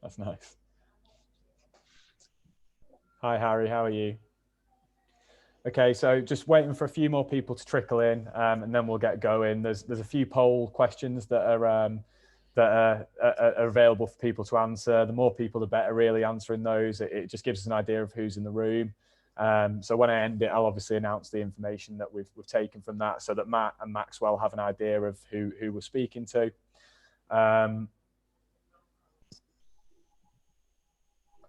That's nice. Hi, Harry. How are you? Okay, so just waiting for a few more people to trickle in, and then we'll get going. There's a few poll questions that are available for people to answer. The more people, the better. Really answering those, it just gives us an idea of who's in the room. So when I end it, I'll obviously announce the information that we've taken from that, so that Matt and Maxwell have an idea of who we're speaking to.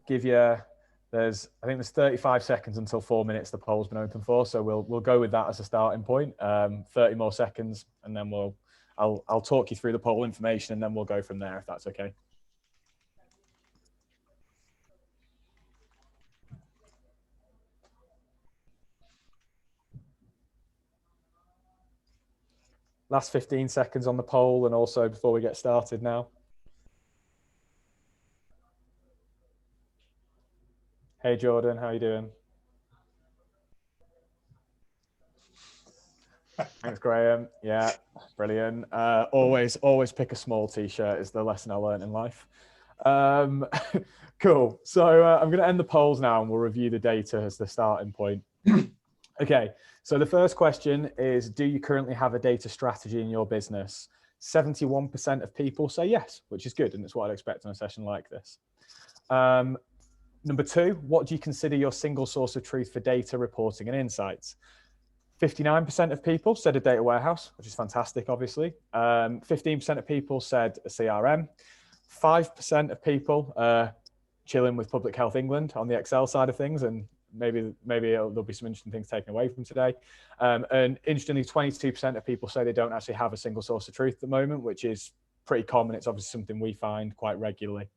Give you. I think there's 35 seconds until 4 minutes the poll's been open for, so we'll go with that as a starting point. 30 more seconds, and then I'll talk you through the poll information, and then we'll go from there, if that's okay. Last 15 seconds on the poll, and also before we get started now. Hey Jordan, how are you doing? Thanks, Graham. Yeah, brilliant. Always pick a small t-shirt is the lesson I learned in life. Cool. So I'm going to end the polls now, and we'll review the data as the starting point. Okay, so the first question is, do you currently have a data strategy in your business? 71% of people say yes, which is good, and it's what I'd expect on a session like this. Number two, what do you consider your single source of truth for data reporting and insights? 59% of people said a data warehouse, which is fantastic, obviously. 15% of people said a CRM. 5% of people chilling with Public Health England on the Excel side of things, and maybe there'll be some interesting things taken away from today. And interestingly, 22% of people say they don't actually have a single source of truth at the moment, which is pretty common. It's obviously something we find quite regularly.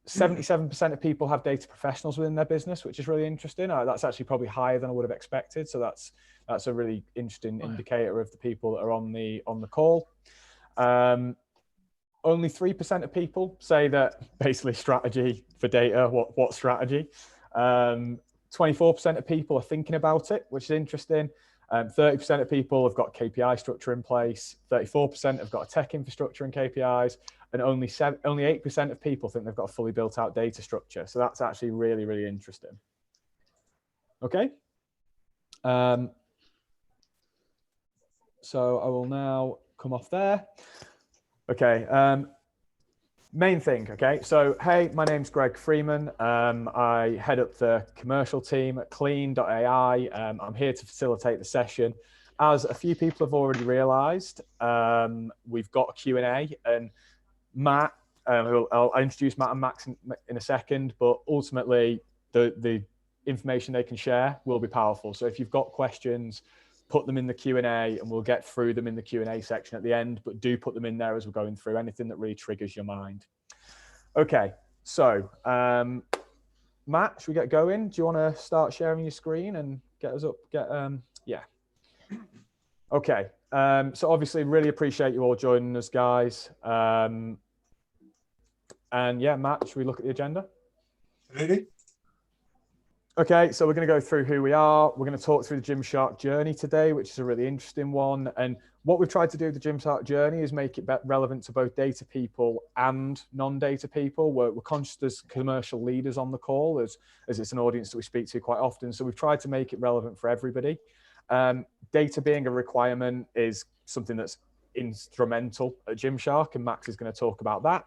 77% of people have data professionals within their business, which is really interesting. That's actually probably higher than I would have expected. So that's a really interesting indicator of the people that are on the call. Only 3% of people say that basically strategy for data. What strategy? 24% of people are thinking about it, which is interesting. 30% of people have got KPI structure in place. 34% have got a tech infrastructure and KPIs, and only 8% of people think they've got a fully built out data structure. So that's actually really, really interesting. Okay. So I will now come off there. Okay. Main thing, okay, so hey, my name's Greg Freeman. I head up the commercial team at kleene.ai. I'm here to facilitate the session. As a few people have already realized, we've got a Q&A, and Matt, I'll introduce Matt and Max in a second, but ultimately the information they can share will be powerful. So if you've got questions, put them in the Q&A, and we'll get through them in the Q&A section at the end, but do put them in there as we're going through, anything that really triggers your mind. Okay, so Matt, should we get going? Do you want to start sharing your screen and get us up? Yeah. Okay, so obviously really appreciate you all joining us, guys. And yeah, Matt, should we look at the agenda? Absolutely. Okay, so we're going to go through who we are. We're going to talk through the Gymshark journey today, which is a really interesting one. And what we've tried to do with the Gymshark journey is make it relevant to both data people and non-data people. We're conscious there's commercial leaders on the call, as it's an audience that we speak to quite often. So we've tried to make it relevant for everybody. Data being a requirement is something that's instrumental at Gymshark, and Max is going to talk about that.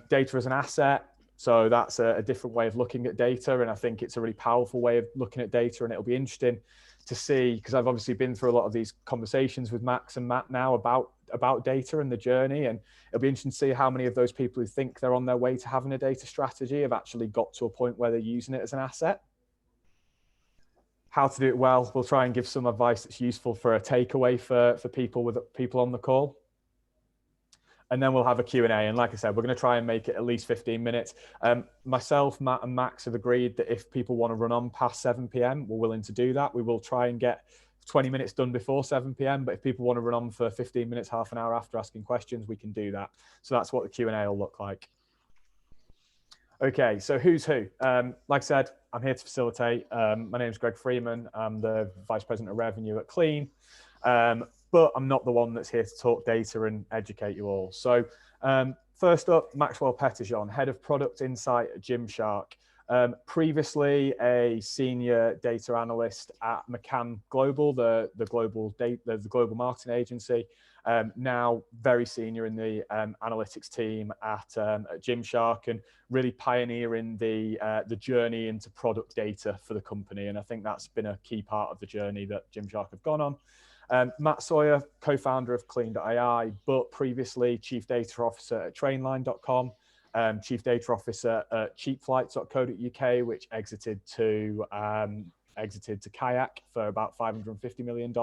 Data as an asset. So that's a different way of looking at data, and I think it's a really powerful way of looking at data, and it'll be interesting to see, because I've obviously been through a lot of these conversations with Max and Matt now about data and the journey, and it'll be interesting to see how many of those people who think they're on their way to having a data strategy have actually got to a point where they're using it as an asset. How to do it well. We'll try and give some advice that's useful for a takeaway for people on the call. And then we'll have a Q&A. And like I said, we're going to try and make it at least 15 minutes. Myself, Matt, and Max have agreed that if people want to run on past 7 p.m., we're willing to do that. We will try and get 20 minutes done before 7 p.m. But if people want to run on for 15 minutes, half an hour after asking questions, we can do that. So that's what the Q&A will look like. Okay, so who's who? Like I said, I'm here to facilitate. My name is Greg Freeman. I'm the Vice President of Revenue at Kleene. But I'm not the one that's here to talk data and educate you all. So First up, Maxwell Petitjean, Head of Product Insight at Gymshark. Previously a senior data analyst at McCann Global, the global marketing agency. Now very senior in the analytics team at Gymshark, and really pioneering the journey into product data for the company. And I think that's been a key part of the journey that Gymshark have gone on. Matt Sawyer, co-founder of kleene.ai, but previously Chief Data Officer at trainline.com, Chief Data Officer at cheapflights.co.uk, which exited to Kayak for about $550 million,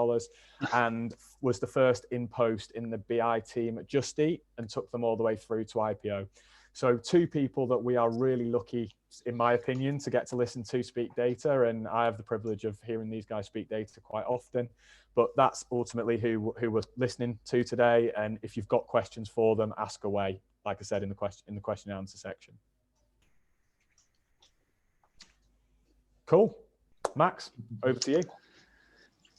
and was the first in-post in the BI team at Just Eat and took them all the way through to IPO. So two people that we are really lucky, in my opinion, to get to listen to speak data. And I have the privilege of hearing these guys speak data quite often. But that's ultimately who we're listening to today. And if you've got questions for them, ask away, like I said, in the question and answer section. Cool. Max, over to you.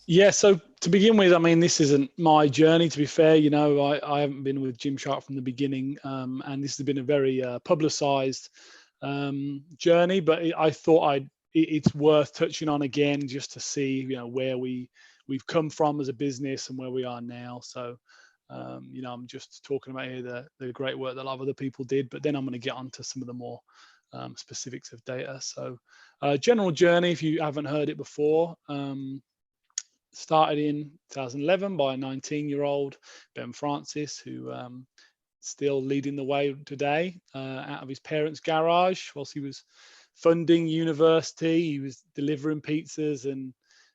Yeah, so to begin with, I mean, this isn't my journey, to be fair. You know, I haven't been with Gymshark from the beginning, and this has been a very publicized journey, but I thought it's worth touching on again just to see, you know, where we've come from as a business and where we are now. So, you know, I'm just talking about here the great work that a lot of other people did, but then I'm going to get onto some of the more specifics of data. So, general journey, if you haven't heard it before, started in 2011 by a 19-year-old Ben Francis, who still leading the way today out of his parents' garage whilst he was funding university. He was delivering pizzas and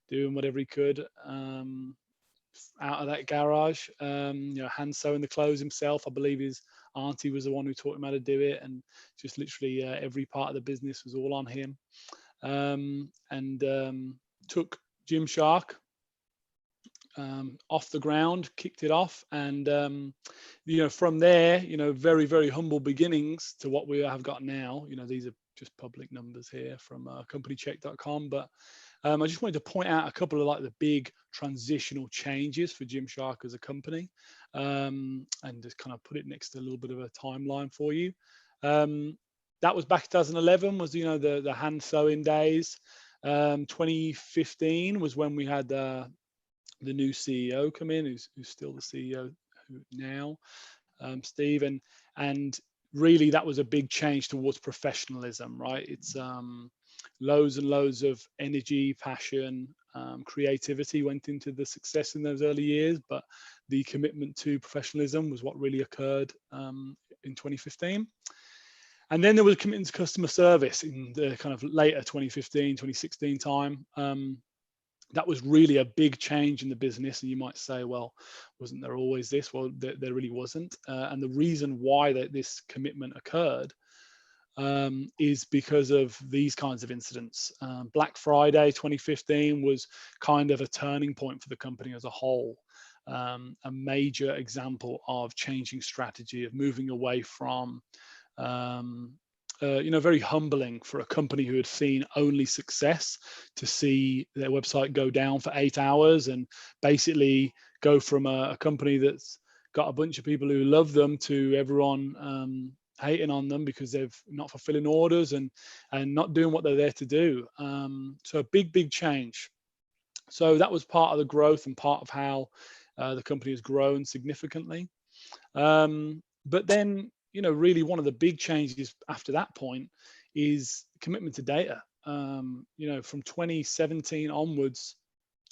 doing whatever he could out of that garage. You know, hand sewing the clothes himself. I believe his auntie was the one who taught him how to do it, and just literally every part of the business was all on him. Took Gymshark off the ground, kicked it off, and you know, from there, you know, very, very humble beginnings to what we have got now. You know, these are just public numbers here from companycheck.com, but I just wanted to point out a couple of like the big transitional changes for Gymshark as a company, and just kind of put it next to a little bit of a timeline for you. That was back in 2011, was, you know, the hand sewing days. 2015 was when we had the new CEO come in, who's still the CEO now, Steve, and really that was a big change towards professionalism, right? It's loads and loads of energy, passion, creativity went into the success in those early years, but the commitment to professionalism was what really occurred in 2015. And then there was a commitment to customer service in the kind of later 2015, 2016 time. That was really a big change in the business. And you might say, well, wasn't there always this? Well, there really wasn't. And the reason why this commitment occurred is because of these kinds of incidents. Black Friday 2015 was kind of a turning point for the company as a whole. A major example of changing strategy, of moving away from you know, very humbling for a company who had seen only success to see their website go down for 8 hours and basically go from a company that's got a bunch of people who love them to everyone hating on them because they're not fulfilling orders and not doing what they're there to do. So a big change. So that was part of the growth and part of how the company has grown significantly. But then, you know, really one of the big changes after that point is commitment to data. You know, from 2017 onwards,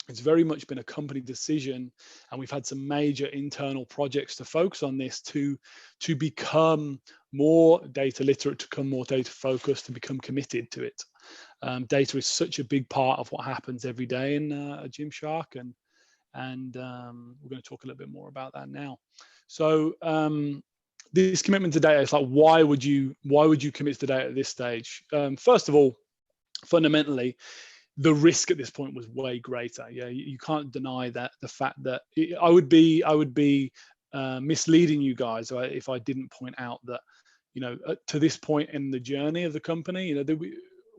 it's very much been a company decision, and we've had some major internal projects to focus on this to become more data literate, to become more data focused, to become committed to it. Data is such a big part of what happens every day in Gymshark, and we're going to talk a little bit more about that now. So this commitment to data is like, why would you commit to data at this stage? First of all, fundamentally, the risk at this point was way greater. Yeah, you can't deny that. The fact that I would be misleading you guys if I didn't point out that, you know, to this point in the journey of the company, you know,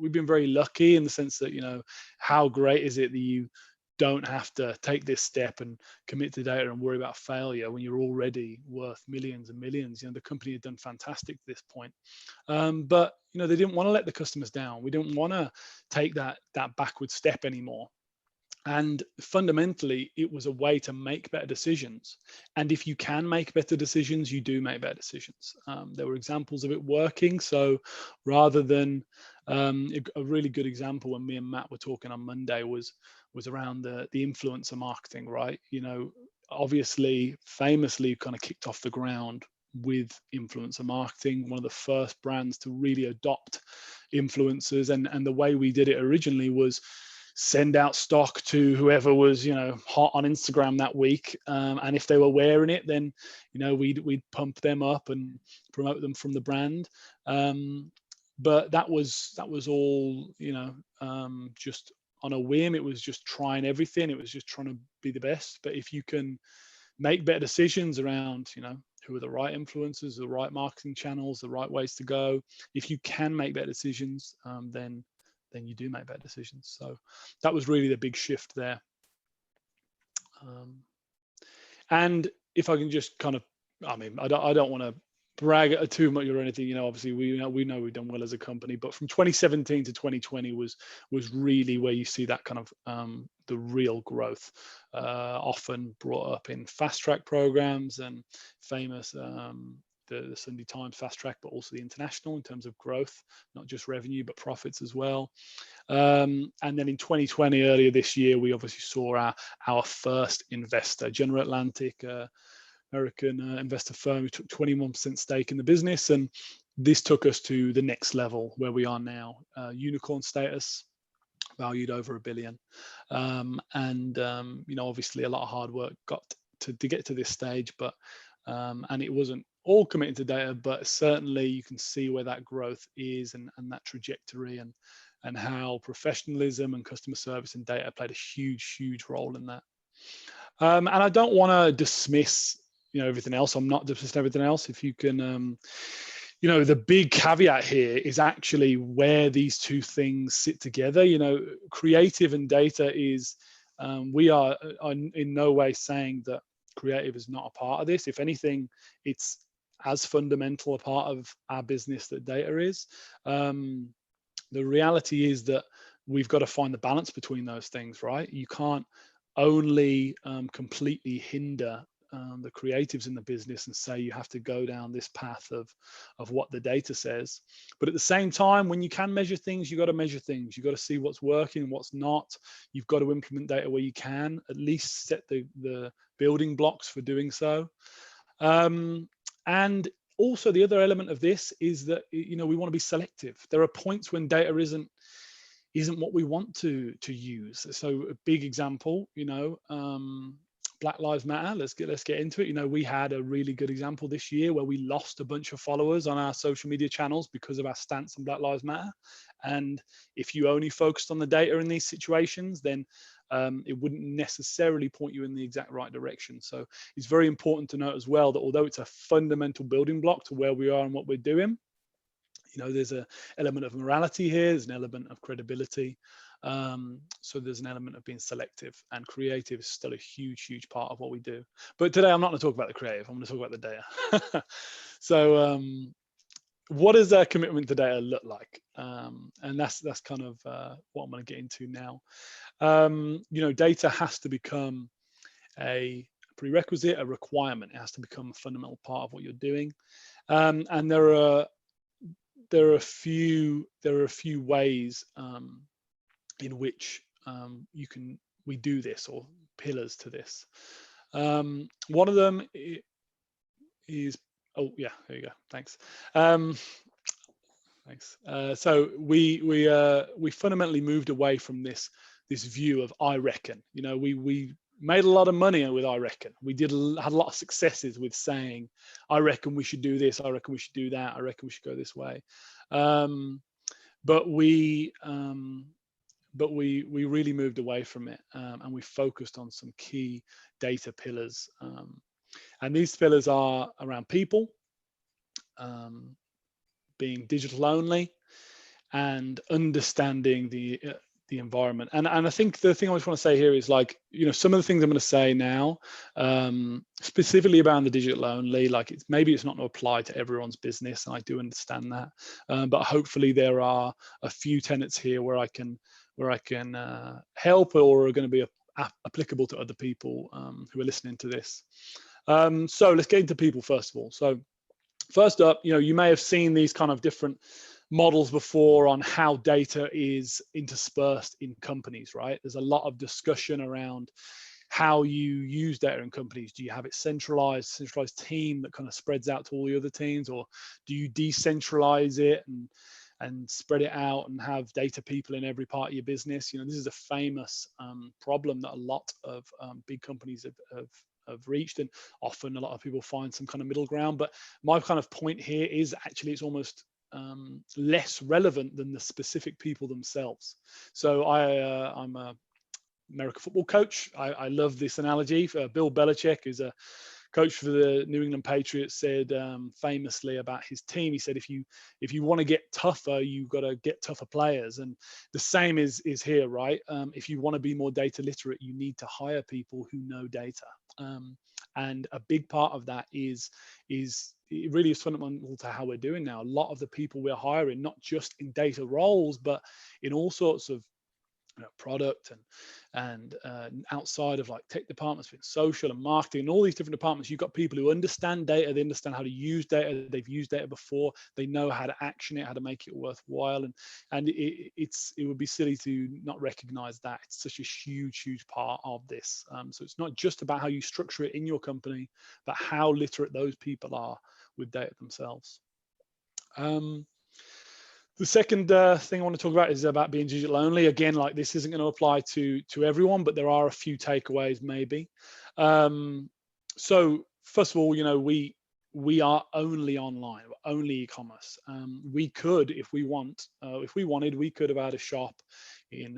we've been very lucky in the sense that, you know, how great is it that you don't have to take this step and commit to data and worry about failure when you're already worth millions and millions. The company had done fantastic at this point. But they didn't want to let the customers down. We didn't want to take that backward step anymore. And fundamentally, it was a way to make better decisions. And if you can make better decisions, you do make better decisions. There were examples of it working. So rather than a really good example when me and Matt were talking on Monday was around the influencer marketing, right? Obviously, famously kind of kicked off the ground with influencer marketing, one of the first brands to really adopt influencers. And the way we did it originally was send out stock to whoever was hot on Instagram that week, and if they were wearing it, then we'd pump them up and promote them from the brand. But that was all just on a whim. It was just trying everything. It was just trying to be the best. But if you can make better decisions around who are the right influencers, the right marketing channels, the right ways to go, if you can make better decisions, then you do make better decisions. So that was really the big shift there. And if I can just kind of, I don't want to brag too much or anything. Obviously we know we've done well as a company, but from 2017 to 2020 was really where you see that kind of the real growth, often brought up in fast track programs and famous the Sunday Times fast track, but also the International in terms of growth, not just revenue, but profits as well. And then in 2020, earlier this year, we obviously saw our first investor, General Atlantic, American investor firm, who took 21% stake in the business. And this took us to the next level where we are now, unicorn status, valued over $1 billion. Obviously a lot of hard work got to get to this stage, but and it wasn't all committed to data, but certainly you can see where that growth is and that trajectory and how professionalism and customer service and data played a huge role in that. And I don't want to dismiss everything else. I'm not dismissing everything else. If you can, the big caveat here is actually where these two things sit together. Creative and data is, we are in no way saying that creative is not a part of this. If anything, it's as fundamental a part of our business that data is. The reality is that we've got to find the balance between those things, right? You can't only completely hinder the creatives in the business and say you have to go down this path of what the data says. But at the same time, when you can measure things, you got to measure things. You got to see what's working and what's not. You've got to implement data where you can, at least set the building blocks for doing so. And also the other element of this is that we want to be selective. There are points when data isn't what we want to use. So a big example, Black Lives Matter. Let's get into it. We had a really good example this year where we lost a bunch of followers on our social media channels because of our stance on Black Lives Matter. And if you only focused on the data in these situations, then it wouldn't necessarily point you in the exact right direction. So it's very important to note as well that although it's a fundamental building block to where we are and what we're doing, there's an element of morality here, there's an element of credibility. So there's an element of being selective, and creative is still a huge part of what we do. But today I'm not going to talk about the creative, I'm going to talk about the data. So what does our commitment to data look like? And that's kind of what I'm going to get into now. Data has to become a prerequisite, a requirement. It has to become a fundamental part of what you're doing. And there are a few ways in which we do this, or pillars to this. One of them is, oh yeah, there you go. Thanks. Thanks. So we fundamentally moved away from this view of I reckon. We made a lot of money with I reckon. We had a lot of successes with saying I reckon we should do this, I reckon we should do that, I reckon we should go this way. But we really moved away from it, and we focused on some key data pillars. And these pillars are around people, being digital only, and understanding environment. And I think the thing I just want to say here is, like, some of the things I'm going to say now, specifically about the digital only, like maybe it's not going to apply to everyone's business, and I do understand that, but hopefully there are a few tenets here where I can help, or are going to be applicable to other people who are listening to this. So let's get into people first of all. So first up, you may have seen these kind of different models before on how data is interspersed in companies, right? There's a lot of discussion around how you use data in companies. Do you have it centralized team that kind of spreads out to all the other teams, or do you decentralize it and spread it out and have data people in every part of your business? This is a famous problem that a lot of big companies have reached, and often a lot of people find some kind of middle ground. But my kind of point here is actually it's almost less relevant than the specific people themselves. So I'm a American football coach. I love this analogy. Bill Belichick, who's a coach for the New England Patriots, said famously about his team, he said, if you want to get tougher, you've got to get tougher players. And the same is here, right? If you want to be more data literate, you need to hire people who know data. And a big part of that is it really is fundamental to how we're doing now. A lot of the people we're hiring, not just in data roles, but in all sorts of product and outside of like tech departments, social and marketing and all these different departments, you've got people who understand data, they understand how to use data, they've used data before, they know how to action it, how to make it worthwhile, and it would be silly to not recognize that. It's such a huge part of this. So it's not just about how you structure it in your company, but how literate those people are with data themselves. The second thing I want to talk about is about being digital only. Again, like, this isn't going to apply to everyone, but there are a few takeaways maybe. So first of all, we are only online, we're only e-commerce. We could, if we wanted, we could have had a shop in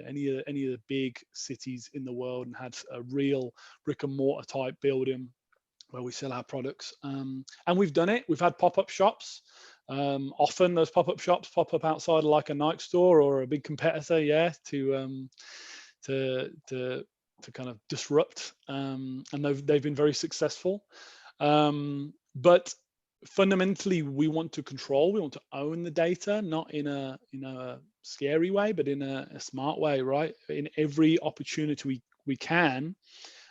any of the big cities in the world and had a real brick and mortar type building where we sell our products. And we've done it. We've had pop-up shops. Often those pop-up shops pop up outside of like a Nike store or a big competitor, to kind of disrupt. And they've been very successful. But fundamentally, we want to control. We want to own the data, not in a scary way, but in a smart way, right? In every opportunity we can,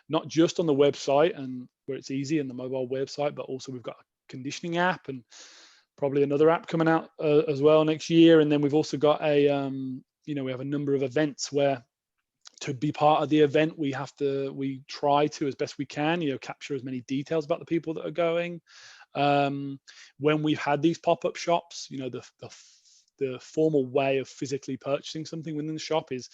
not just on the website and where it's easy and the mobile website, but also we've got a conditioning app and probably another app coming out as well next year. And then we've also got we have a number of events where, to be part of the event, we try to, as best we can, capture as many details about the people that are going. When we've had these pop-up shops, the formal way of physically purchasing something within the shop is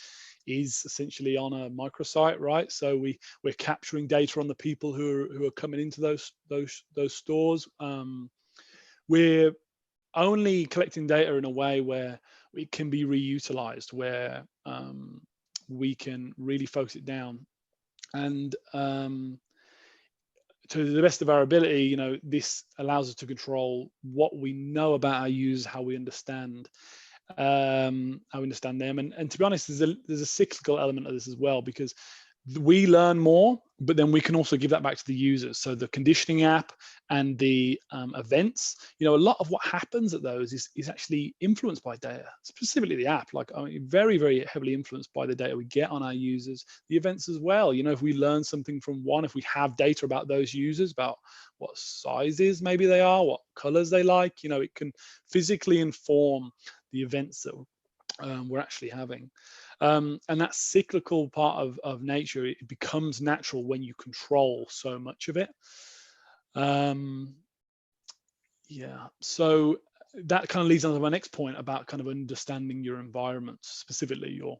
essentially on a microsite, right? So we're capturing data on the people who are coming into those stores. We're only collecting data in a way where it can be reutilized, where we can really focus it down. And to the best of our ability, this allows us to control what we know about our users, how we understand them. And to be honest, there's a cyclical element of this as well, because we learn more, but then we can also give that back to the users. So the conditioning app and the events, a lot of what happens at those is actually influenced by data, specifically the app. Like, very, very heavily influenced by the data we get on our users. The events as well. If we learn something from one, if we have data about those users, about what sizes maybe they are, what colors they like, it can physically inform the events that we're actually having. And that cyclical part of nature, it becomes natural when you control so much of it. So that kind of leads on to my next point about kind of understanding your environments, specifically your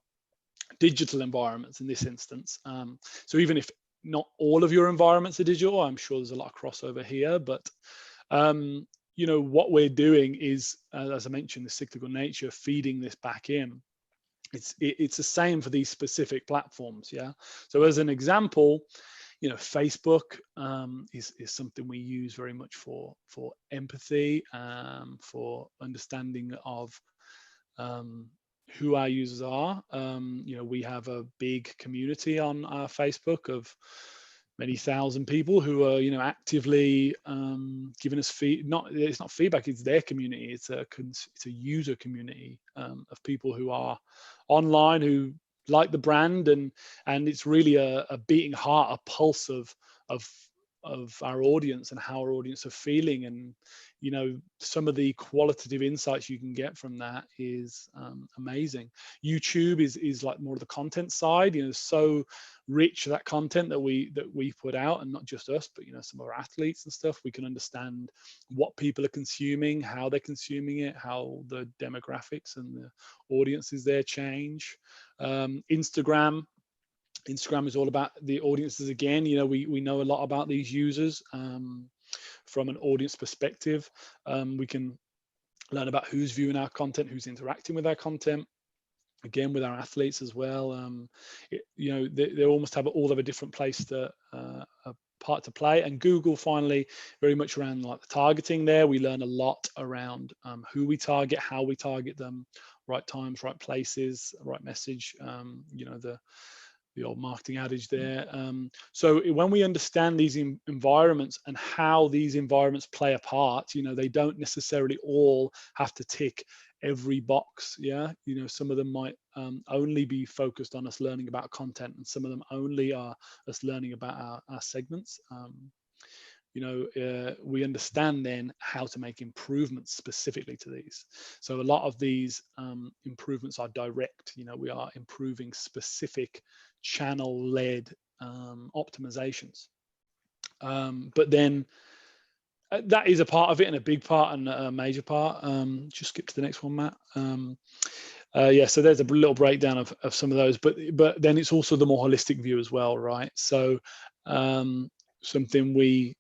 digital environments in this instance. So even if not all of your environments are digital, I'm sure there's a lot of crossover here, but what we're doing is, as I mentioned, the cyclical nature, feeding this back in. It's the same for these specific platforms. So as an example, Facebook is something we use very much for empathy, for understanding of who our users are. We have a big community on our Facebook of many thousand people who are, actively giving us it's not feedback, it's their community. It's a user community of people who are online, who like the brand, and it's really a beating heart, a pulse of our audience and how our audience are feeling. And some of the qualitative insights you can get from that is amazing. YouTube is like more of the content side, so rich, that content that we put out, and not just us, but some of our athletes and stuff. We can understand what people are consuming, how they're consuming it, how the demographics and the audiences there change. Instagram is all about the audiences again. We know a lot about these users from an audience perspective. We can learn about who's viewing our content, who's interacting with our content, again with our athletes as well. They almost all have a different place to a part to play. And Google, finally, very much around like the targeting there. We learn a lot around who we target, how we target them, right times, right places, right message, the old marketing adage there. So when we understand these environments and how these environments play a part, they don't necessarily all have to tick every box. Some of them might only be focused on us learning about content, and some of them only are us learning about our segments. We understand then how to make improvements specifically to these. So a lot of these improvements are direct. We are improving specific channel-led optimizations. But then that is a part of it, and a big part, and a major part. Just skip to the next one, Matt. So there's a little breakdown of some of those, but then it's also the more holistic view as well, right? So something we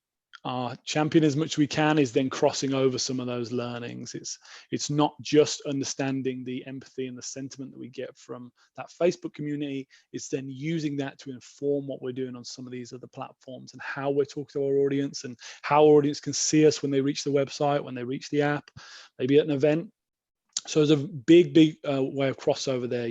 champion as much as we can is then crossing over some of those learnings. It's not just understanding the empathy and the sentiment that we get from that Facebook community. It's then using that to inform what we're doing on some of these other platforms, and how we're talking to our audience, and how our audience can see us when they reach the website, when they reach the app, maybe at an event. So there's a big way of crossover there.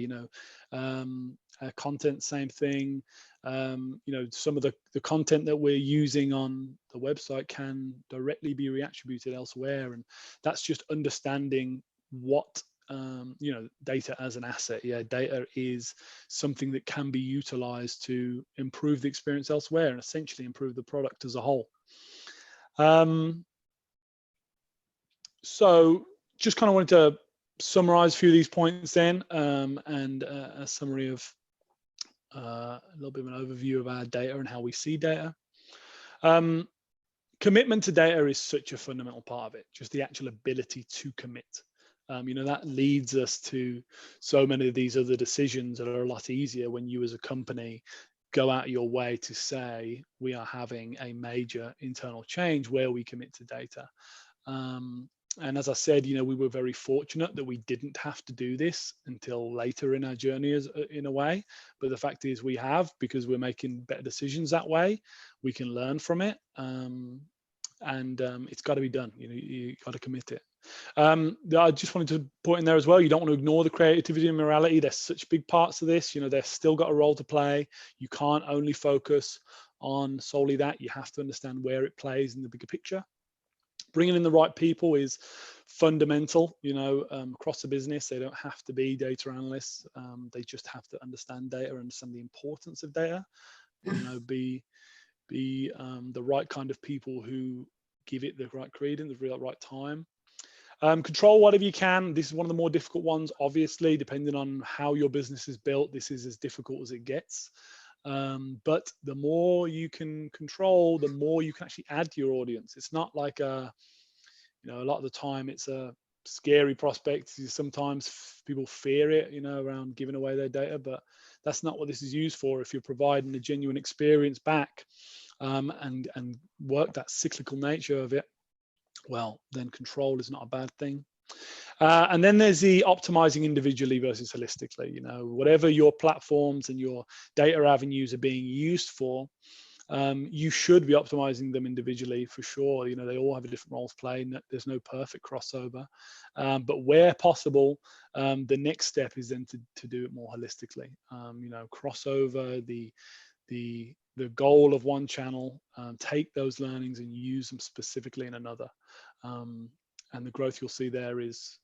Content, same thing. Some of the content that we're using on the website can directly be reattributed elsewhere, and that's just understanding what data as an asset. Data is something that can be utilized to improve the experience elsewhere, and essentially improve the product as a whole. So just kind of wanted to summarize a few of these points then, and a summary of a little bit of an overview of our data and how we see data. Commitment to data is such a fundamental part of it, just the actual ability to commit. That leads us to so many of these other decisions that are a lot easier when you as a company go out of your way to say, we are having a major internal change where we commit to data. And as I said, we were very fortunate that we didn't have to do this until later in our journey, in a way. But the fact is, we have, because we're making better decisions that way. We can learn from it, and it's got to be done. You got to commit it. I just wanted to point in there as well, you don't want to ignore the creativity and morality. There's such big parts of this. They've still got a role to play. You can't only focus on solely that. You have to understand where it plays in the bigger picture. Bringing in the right people is fundamental, across the business. They don't have to be data analysts. They just have to understand data, understand the importance of data, be the right kind of people who give it the right credence, the right time. Control whatever you can. This is one of the more difficult ones, obviously, depending on how your business is built. This is as difficult as it gets. But the more you can control, the more you can actually add to your audience. It's not like a lot of the time it's a scary prospect. Sometimes people fear it, around giving away their data, but that's not what this is used for. If you're providing a genuine experience back, and work that cyclical nature of it, well, then control is not a bad thing. And then there's the optimizing individually versus holistically. Whatever your platforms and your data avenues are being used for, You should be optimizing them individually for sure. You know, they all have a different role to play, and there's no perfect crossover. But where possible, the next step is then to do it more holistically. You know, crossover the goal of one channel, take those learnings and use them specifically in another. And the growth you'll see there is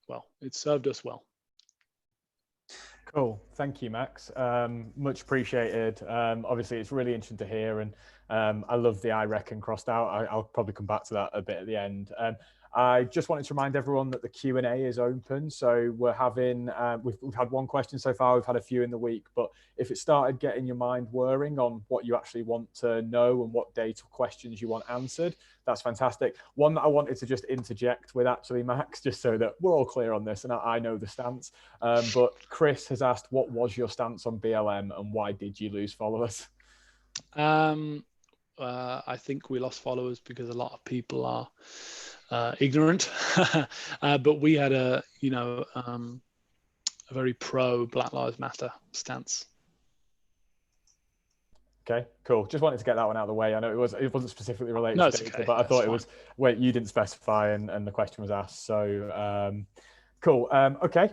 well, it's served us well. Cool. Thank you, Max. Much appreciated. Obviously, it's really interesting to hear, and I love the I reckon crossed out. I'll probably come back to that a bit at the end. I just wanted to remind everyone that the Q&A is open. So we're having, we've had one question so far, we've had a few in the week, but if it started getting your mind whirring on what you actually want to know and what data questions you want answered, that's fantastic. One that I wanted to just interject with actually, Max, just so that we're all clear on this and I know the stance. But Chris has asked, what was your stance on BLM and why did you lose followers? I think we lost followers because a lot of people are ignorant, but we had a very pro Black Lives Matter stance. Okay, cool. Just wanted to get that one out of the way. I know it wasn't specifically related to data, okay. but I thought it was, wait, you didn't specify and the question was asked. So cool. Okay,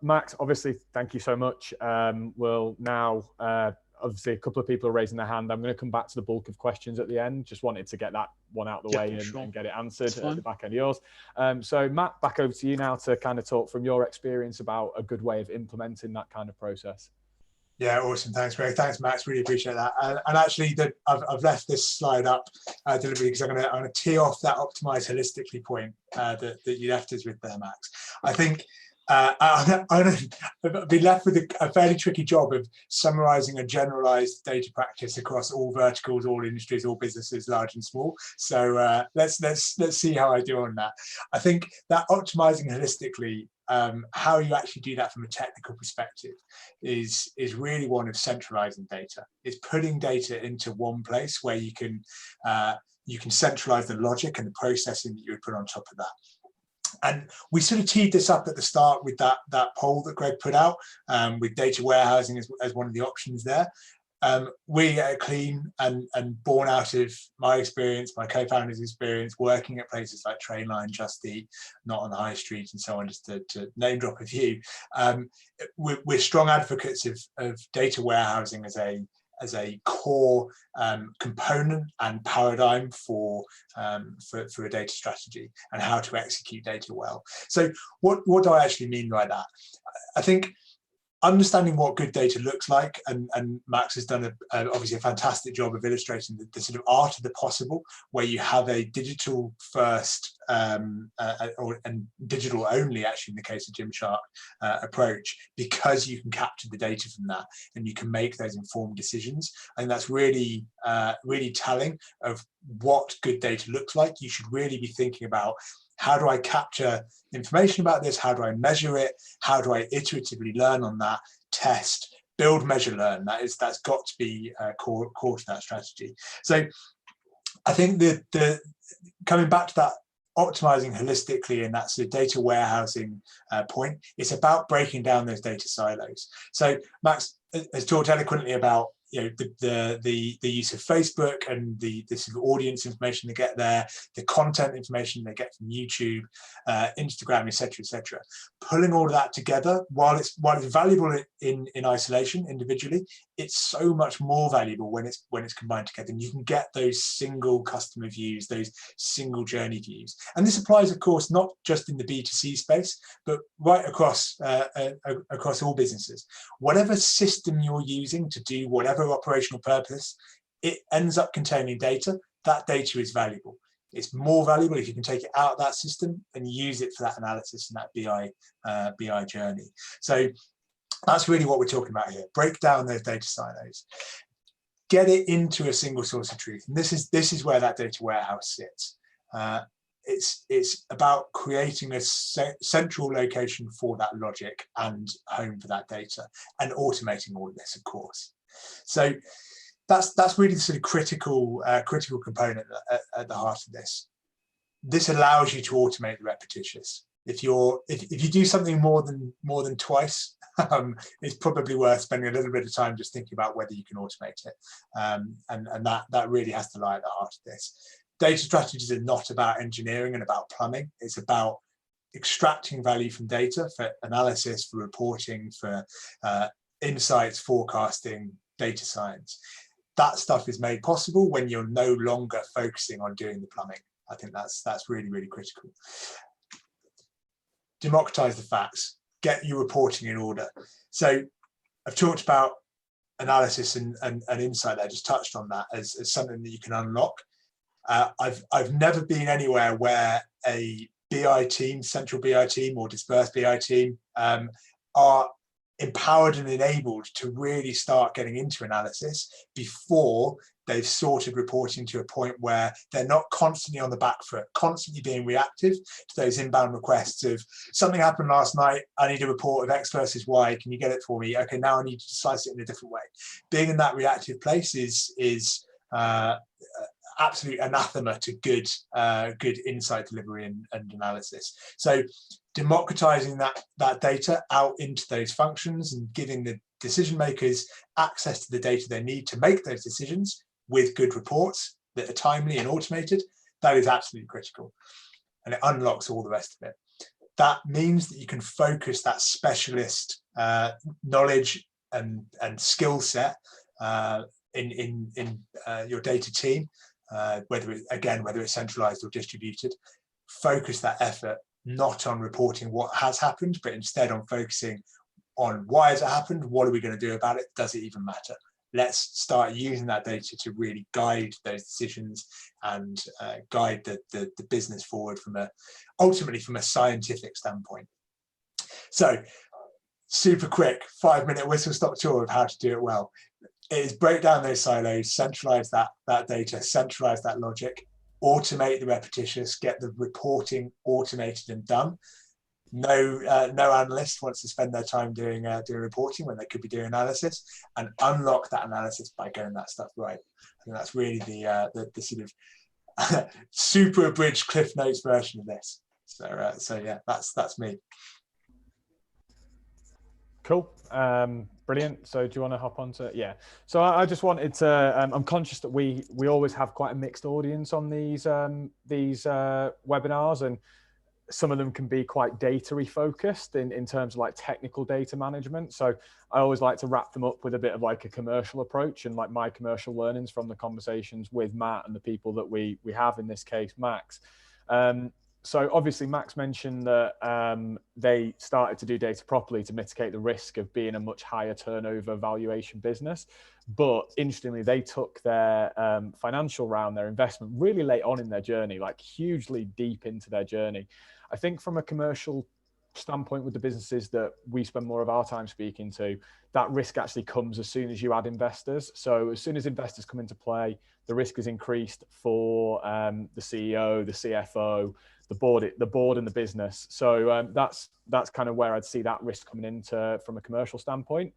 Max, obviously, thank you so much. We'll now, obviously, a couple of people are raising their hand. I'm going to come back to the bulk of questions at the end. Just wanted to get that one out of the way and get it answered at the back end of yours. So Matt, back over to you now to kind of talk from your experience about a good way of implementing that kind of process. Yeah, awesome. Thanks, Greg. Thanks, Max. Really appreciate that. And actually, I've left this slide up deliberately because I'm going to tee off that optimize holistically point that you left us with there, Max. I think I've been left with a fairly tricky job of summarizing a generalized data practice across all verticals, all industries, all businesses, large and small. So let's see how I do on that. I think that optimizing holistically, how you actually do that from a technical perspective is really one of centralizing data. It's putting data into one place where you can centralize the logic and the processing that you would put on top of that. And we sort of teed this up at the start with that poll that Greg put out, with data warehousing as one of the options there. We at Kleene, and born out of my experience, my co-founder's experience, working at places like Trainline, Just Eat, Not on the High Street, and so on, just to name drop a few. We're strong advocates of data warehousing as a core component and paradigm for a data strategy and how to execute data well. So what do I actually mean by that? I think understanding what good data looks like, and Max has done obviously a fantastic job of illustrating the sort of art of the possible, where you have a digital first and digital only, actually in the case of Gymshark, approach, because you can capture the data from that and you can make those informed decisions. And that's really telling of what good data looks like. You should really be thinking about, how do I capture information about this? How do I measure it? How do I iteratively learn on that, test, build, measure, learn? That's got to be core to that strategy. So I think that coming back to that optimizing holistically and that sort of data warehousing point, it's about breaking down those data silos. So Max has talked eloquently about the use of Facebook and the sort of audience information they get there, the content information they get from YouTube, Instagram, etc. Pulling all of that together, while it's valuable in isolation individually, it's so much more valuable when it's combined together, and you can get those single customer views, those single journey views. And this applies, of course, not just in the B2C space, but right across all businesses. Whatever system you're using to do whatever operational purpose, it ends up containing data. That data is valuable. It's more valuable if you can take it out of that system and use it for that analysis and that BI journey. So that's really what we're talking about here. Break down those data silos, get it into a single source of truth. And this is where that data warehouse sits. It's about creating a central location for that logic and home for that data, and automating all of this, of course. So that's really the sort of critical component at the heart of this. This allows you to automate the repetitious. If you do something more than twice, it's probably worth spending a little bit of time just thinking about whether you can automate it. And that really has to lie at the heart of this. Data strategies are not about engineering and about plumbing. It's about extracting value from data for analysis, for reporting, for insights, forecasting, data science. That stuff is made possible when you're no longer focusing on doing the plumbing. I think that's really, really critical. Democratize the facts, get your reporting in order. So I've talked about analysis and insight. I just touched on that as something that you can unlock. I've never been anywhere where a BI team, central BI team or dispersed BI team are empowered and enabled to really start getting into analysis before they've sorted reporting to a point where they're not constantly on the back foot, constantly being reactive to those inbound requests of something happened last night, I need a report of X versus Y, can you get it for me? Okay, now I need to slice it in a different way. Being in that reactive place is absolute anathema to good insight delivery and analysis. So democratizing that data out into those functions and giving the decision makers access to the data they need to make those decisions with good reports that are timely and automated, that is absolutely critical. And it unlocks all the rest of it. That means that you can focus that specialist knowledge and skill set in your data team, whether it's centralized or distributed. Focus that effort not on reporting what has happened, but instead on focusing on why has it happened, what are we going to do about it, does it even matter? Let's start using that data to really guide those decisions and guide the business forward ultimately from a scientific standpoint. So super quick 5-minute whistle stop tour of how to do it well. It is break down those silos, centralize that data, centralize that logic, automate the repetitious, get the reporting automated and done. No analyst wants to spend their time doing reporting when they could be doing analysis, and unlock that analysis by getting that stuff right. I think that's really the sort of super abridged Cliff Notes version of this. So yeah, that's me. Cool. Brilliant. So do you want to hop on to, yeah. So I just wanted to, I'm conscious that we always have quite a mixed audience on these webinars, and some of them can be quite data-y focused in terms of like technical data management. So I always like to wrap them up with a bit of like a commercial approach and like my commercial learnings from the conversations with Matt and the people that we have, in this case, Max. So obviously Max mentioned that they started to do data properly to mitigate the risk of being a much higher turnover valuation business. But interestingly, they took their financial round, their investment, really late on in their journey, like hugely deep into their journey. I think from a commercial standpoint with the businesses that we spend more of our time speaking to, that risk actually comes as soon as you add investors. So as soon as investors come into play, the risk is increased for the CEO, the CFO, the board and the business. So that's kind of where I'd see that risk coming into from a commercial standpoint.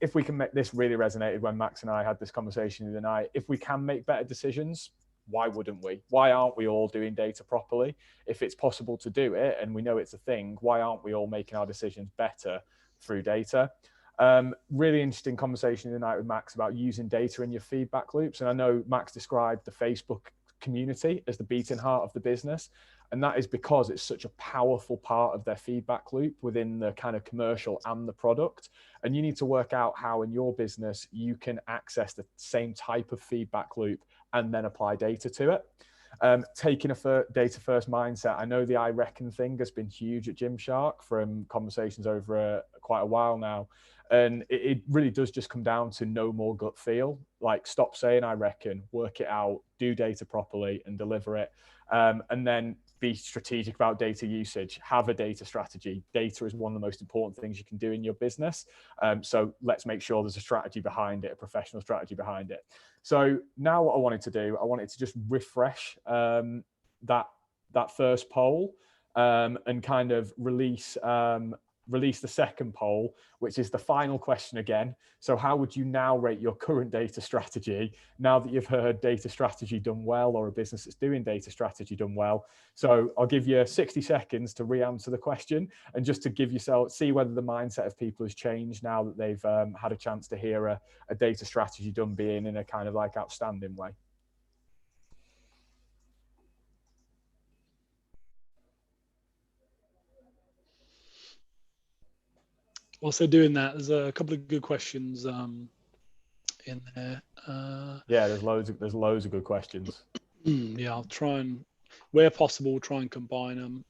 If we can make this really resonated when Max and I had this conversation the other night, if we can make better decisions, why wouldn't we? Why aren't we all doing data properly? If it's possible to do it and we know it's a thing, why aren't we all making our decisions better through data? Really interesting conversation tonight with Max about using data in your feedback loops. And I know Max described the Facebook community as the beating heart of the business. And that is because it's such a powerful part of their feedback loop within the kind of commercial and the product. And you need to work out how in your business you can access the same type of feedback loop and then apply data to it. Taking a data first mindset. I know the I reckon thing has been huge at Gymshark from conversations over quite a while now. And it really does just come down to no more gut feel. Like, stop saying I reckon, work it out, do data properly and deliver it. And then be strategic about data usage, have a data strategy. Data is one of the most important things you can do in your business. So let's make sure there's a strategy behind it, a professional strategy behind it. So now what I wanted to do, I wanted to just refresh that first poll and kind of release released the second poll, which is the final question again. So how would you now rate your current data strategy now that you've heard data strategy done well, or a business that's doing data strategy done well? So I'll give you 60 seconds to re-answer the question, and just to give yourself, see whether the mindset of people has changed now that they've had a chance to hear a data strategy done being in a kind of like outstanding way. Also doing that, there's a couple of good questions in there. Yeah, there's loads of good questions. Yeah, I'll try and, where possible, try and combine them.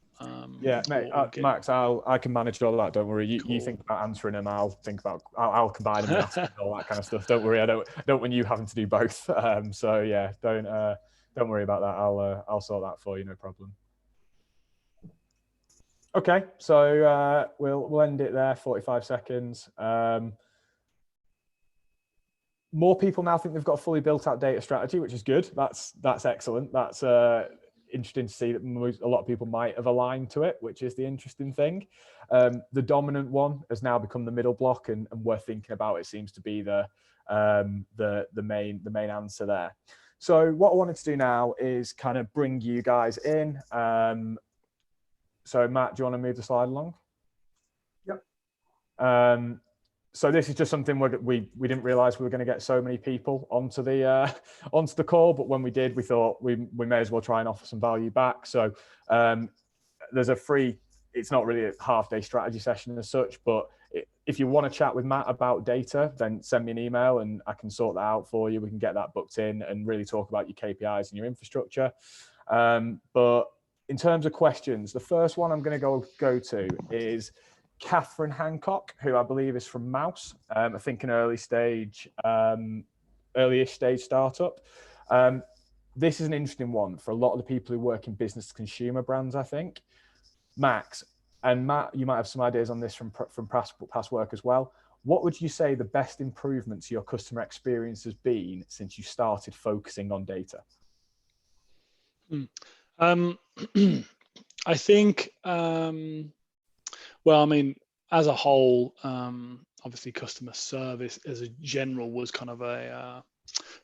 Yeah, mate, Max, I can manage all that. Don't worry. You think about answering them. I'll I'll combine them and ask them all that kind of stuff. Don't worry. I don't want you having to do both. So yeah, don't worry about that. I'll sort that for you. No problem. Okay, so we'll end it there. 45 seconds. More people now think they've got a fully built out data strategy, which is good. That's excellent. That's interesting to see that a lot of people might have aligned to it, which is the interesting thing. The dominant one has now become the middle block, and we're thinking about it seems to be the main answer there. So what I wanted to do now is kind of bring you guys in. So Matt, do you want to move the slide along? Yep. So this is just something we didn't realize we were going to get so many people onto the call, but when we did, we thought we may as well try and offer some value back. So there's a free, it's not really a half-day strategy session as such, but if you want to chat with Matt about data, then send me an email and I can sort that out for you. We can get that booked in and really talk about your KPIs and your infrastructure. But in terms of questions, the first one I'm going to go to is Catherine Hancock, who I believe is from Mouse. I think an early-ish stage startup. This is an interesting one for a lot of the people who work in business to consumer brands, I think. Max and Matt, you might have some ideas on this from past work as well. What would you say the best improvement to your customer experience has been since you started focusing on data? I think, well, I mean, as a whole, obviously customer service as a general was kind of a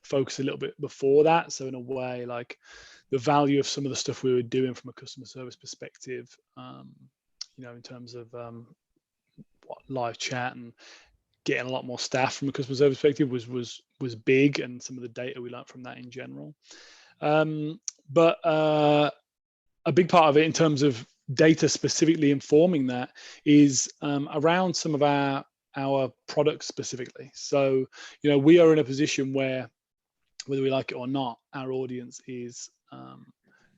focus a little bit before that. So in a way, like the value of some of the stuff we were doing from a customer service perspective, you know, in terms of live chat and getting a lot more staff from a customer service perspective was big, and some of the data we learned from that in general. But a big part of it in terms of data specifically informing that is around some of our products specifically. So, you know, we are in a position where, whether we like it or not, our audience is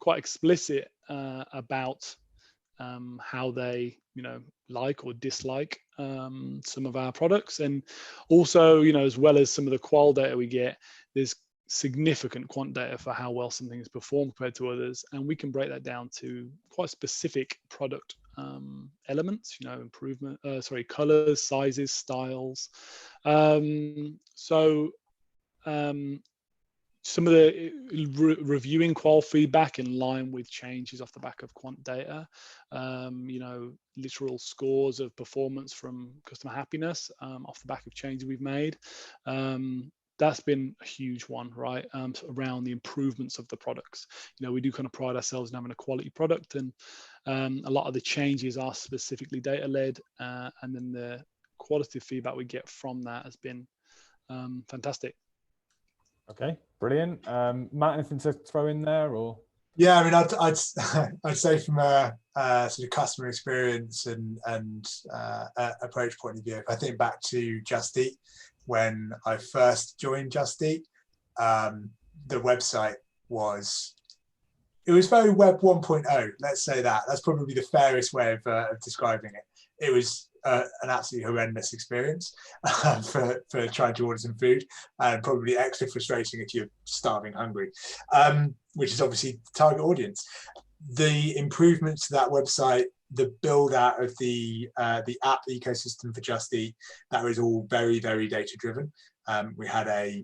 quite explicit about how they, you know, like or dislike some of our products. And also, you know, as well as some of the qual data we get, there's significant quant data for how well something is performed compared to others, and we can break that down to quite specific product elements, you know, improvement, colors, sizes, styles. Some of the reviewing qual feedback in line with changes off the back of quant data, you know, literal scores of performance from customer happiness off the back of changes we've made. That's been a huge one, right? Around the improvements of the products. You know, we do kind of pride ourselves in having a quality product, and a lot of the changes are specifically data-led, and then the qualitative feedback we get from that has been fantastic. Okay, brilliant. Matt, anything to throw in there, or? Yeah, I mean, I'd say from a sort of customer experience and approach point of view, if I think back to Just Eat, when I first joined Just Eat, the website was very Web 1.0. Let's say that. That's probably the fairest way of describing it. It was an absolutely horrendous experience for trying to order some food, and probably extra frustrating if you're starving hungry, which is obviously the target audience. The improvements to that website, the build out of the app ecosystem for Just Eat, that was all very, very data driven. We had a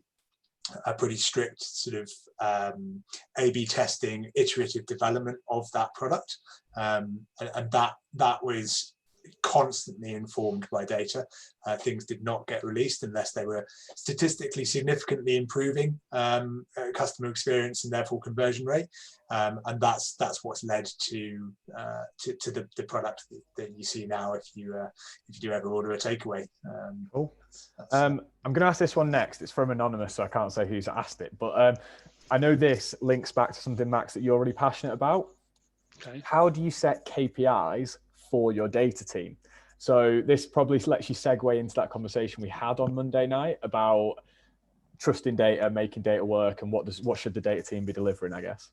pretty strict sort of A/B testing, iterative development of that product, and that was constantly informed by data. Things did not get released unless they were statistically significantly improving customer experience and therefore conversion rate. And that's what's led to the product that you see now if you do ever order a takeaway. Cool. I'm going to ask this one next. It's from Anonymous, so I can't say who's asked it. But I know this links back to something, Max, that you're really passionate about. Okay. How do you set KPIs for your data team? So this probably lets you segue into that conversation we had on Monday night about trusting data, making data work, and what should the data team be delivering, I guess.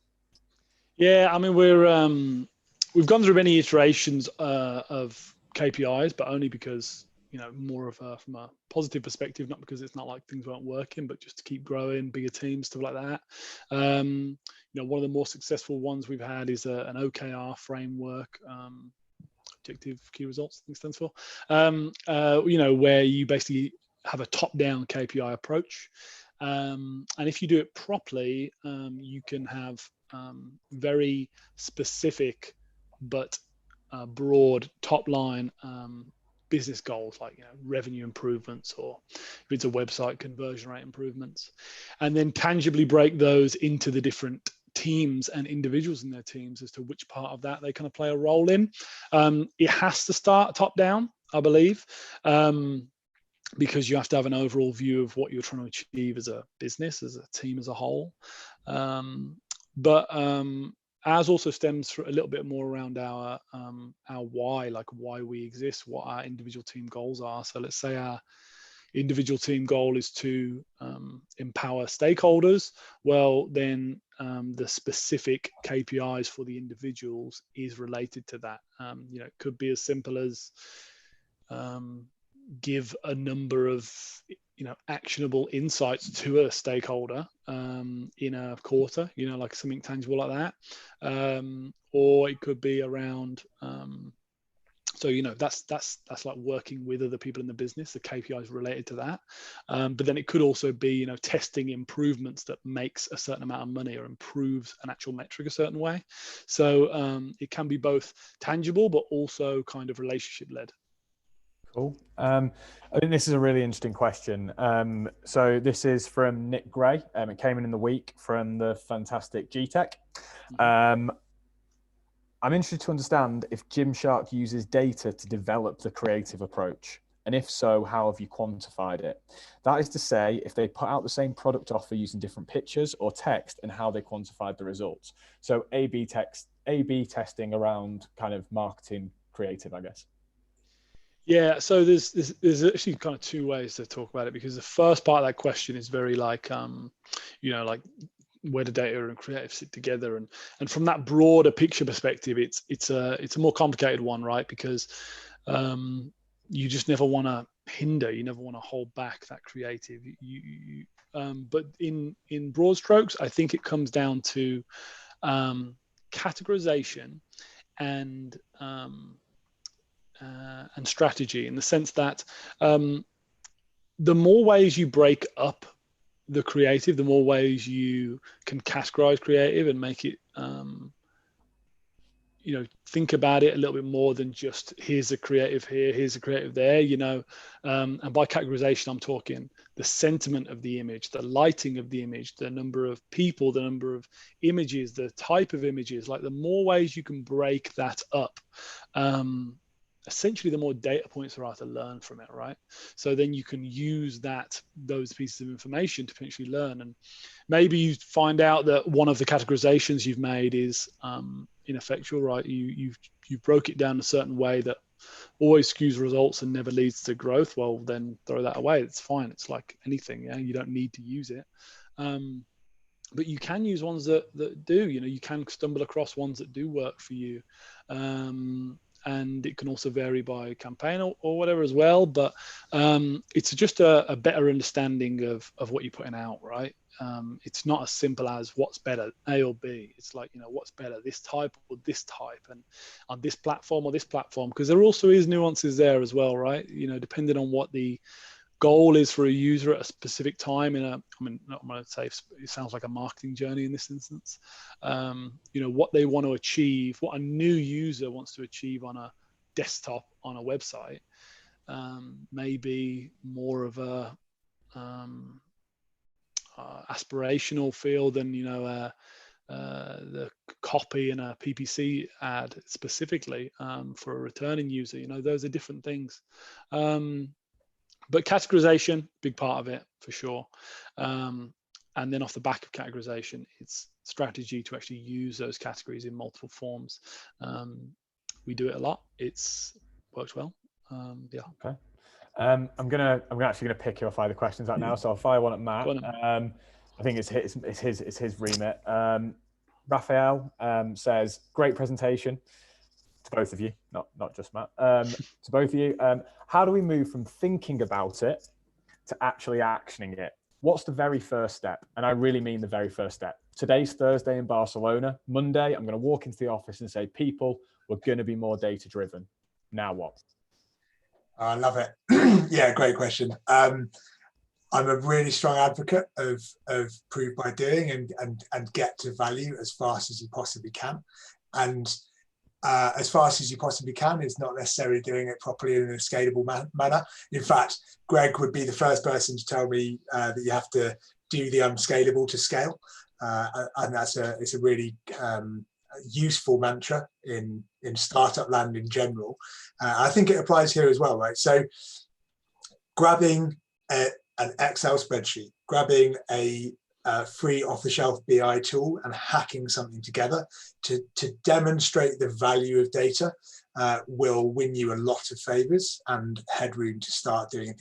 Yeah, I mean, we've gone through many iterations of KPIs, but only because, more of from a positive perspective, not because it's not like things weren't working, but just to keep growing, bigger teams, stuff like that. One of the more successful ones we've had is an OKR framework, objective key results, I think it stands for, where you basically have a top-down KPI approach. And if you do it properly, you can have very specific but broad top-line business goals, like revenue improvements, or if it's a website, conversion rate improvements, and then tangibly break those into the different teams and individuals in their teams as to which part of that they kind of play a role in. It has to start top down, I believe, because you have to have an overall view of what you're trying to achieve as a business, as a team as a whole. But ours also stems a little bit more around our why, like why we exist, what our individual team goals are. So let's say our individual team goal is to empower stakeholders. Well, then the specific KPIs for the individuals is related to that. It could be as simple as give a number of actionable insights to a stakeholder in a quarter, like something tangible like that, or it could be around that's like working with other people in the business, the KPIs related to that, but then it could also be testing improvements that makes a certain amount of money or improves an actual metric a certain way. So it can be both tangible but also kind of relationship led. Cool. I think this is a really interesting question. So this is from Nick Gray. It came in the week from the fantastic GTech. I'm interested to understand if Gymshark uses data to develop the creative approach. And if so, how have you quantified it? That is to say, if they put out the same product offer using different pictures or text, and how they quantified the results. So A/B testing around kind of marketing creative, I guess. Yeah, so there's actually kind of two ways to talk about it, because the first part of that question is very like, like where the data and creative sit together, and from that broader picture perspective, it's a more complicated one, right? Because you just never want to hinder, you never want to hold back that creative. But in broad strokes, I think it comes down to categorization and strategy, in the sense that the more ways you break up the creative, the more ways you can categorize creative and make it, think about it a little bit more than just here's a creative here, here's a creative there, and by categorization, I'm talking the sentiment of the image, the lighting of the image, the number of people, the number of images, the type of images. Like, the more ways you can break that up, essentially the more data points there are to learn from it, right? So then you can use those pieces of information to potentially learn, and maybe you find out that one of the categorizations you've made is ineffectual, right? You broke it down a certain way that always skews results and never leads to growth. Well, then throw that away. It's fine. It's like anything, you don't need to use it. But you can use ones that do. You can stumble across ones that do work for you. And it can also vary by campaign or whatever as well. But it's just a better understanding of what you're putting out, right? It's not as simple as what's better, A or B. It's like, what's better, this type or this type, and on this platform or this platform, because there also is nuances there as well, right? Depending on what the goal is for a user at a specific time I'm going to say it sounds like a marketing journey in this instance. What they want to achieve, what a new user wants to achieve on a desktop on a website may be more of a aspirational feel than, you know, the copy in a PPC ad specifically for a returning user. You know, those are different things. But categorization, big part of it for sure. And then off the back of categorization, it's strategy to actually use those categories in multiple forms. We do it a lot. It's worked well. Yeah. Okay. I'm actually gonna pick your fire the questions out now. So I'll fire one at Matt. I think it's his remit. Raphael says, great presentation to both of you, not just Matt. To both of you, how do we move from thinking about it to actually actioning it? What's the very first step? And I really mean the very first step. Today's Thursday in Barcelona. Monday, I'm going to walk into the office and say, people, we're going to be more data driven. Now what? I love it. Yeah, great question. I'm a really strong advocate of prove by doing and get to value as fast as you possibly can. And as fast as you possibly can is not necessarily doing it properly in a scalable manner. In fact, Greg would be the first person to tell me that you have to do the unscalable to scale. And it's a really useful mantra in startup land in general. I think it applies here as well, right? So grabbing an Excel spreadsheet, grabbing a free off-the-shelf BI tool and hacking something together to demonstrate the value of data will win you a lot of favors and headroom to start doing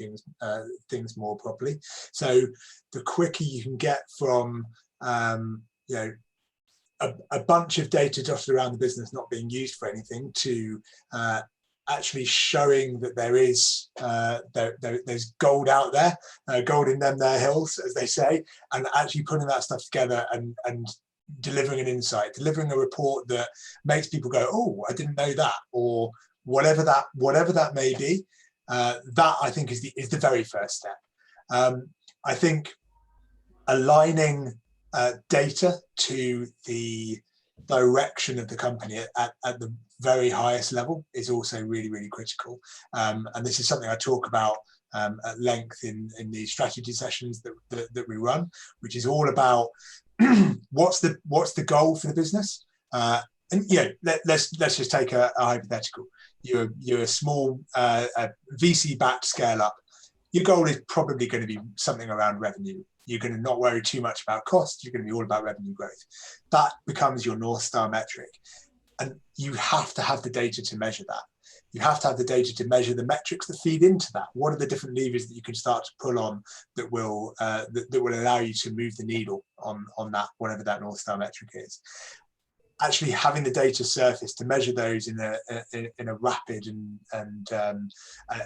things more properly. So the quicker you can get from you know, a bunch of data dotted around the business not being used for anything to actually showing that there is there's gold out there, gold in them there hills, as they say, and actually putting that stuff together and delivering an insight, delivering a report that makes people go, oh, I didn't know that, or whatever that may be. That I think is the very first step. I think aligning data to the direction of the company at the very highest level is also really, really critical. And this is something I talk about at length in the strategy sessions that we run, which is all about what's the goal for the business. And yeah, let's just take a hypothetical. You're a small VC-backed scale up. Your goal is probably going to be something around revenue. You're going to not worry too much about cost. You're going to be all about revenue growth. That becomes your North Star metric. And you have to have the data to measure that. You have to have the data to measure the metrics that feed into that. What are the different levers that you can start to pull on that will allow you to move the needle on that, whatever that North Star metric is? Actually having the data surface to measure those in a rapid and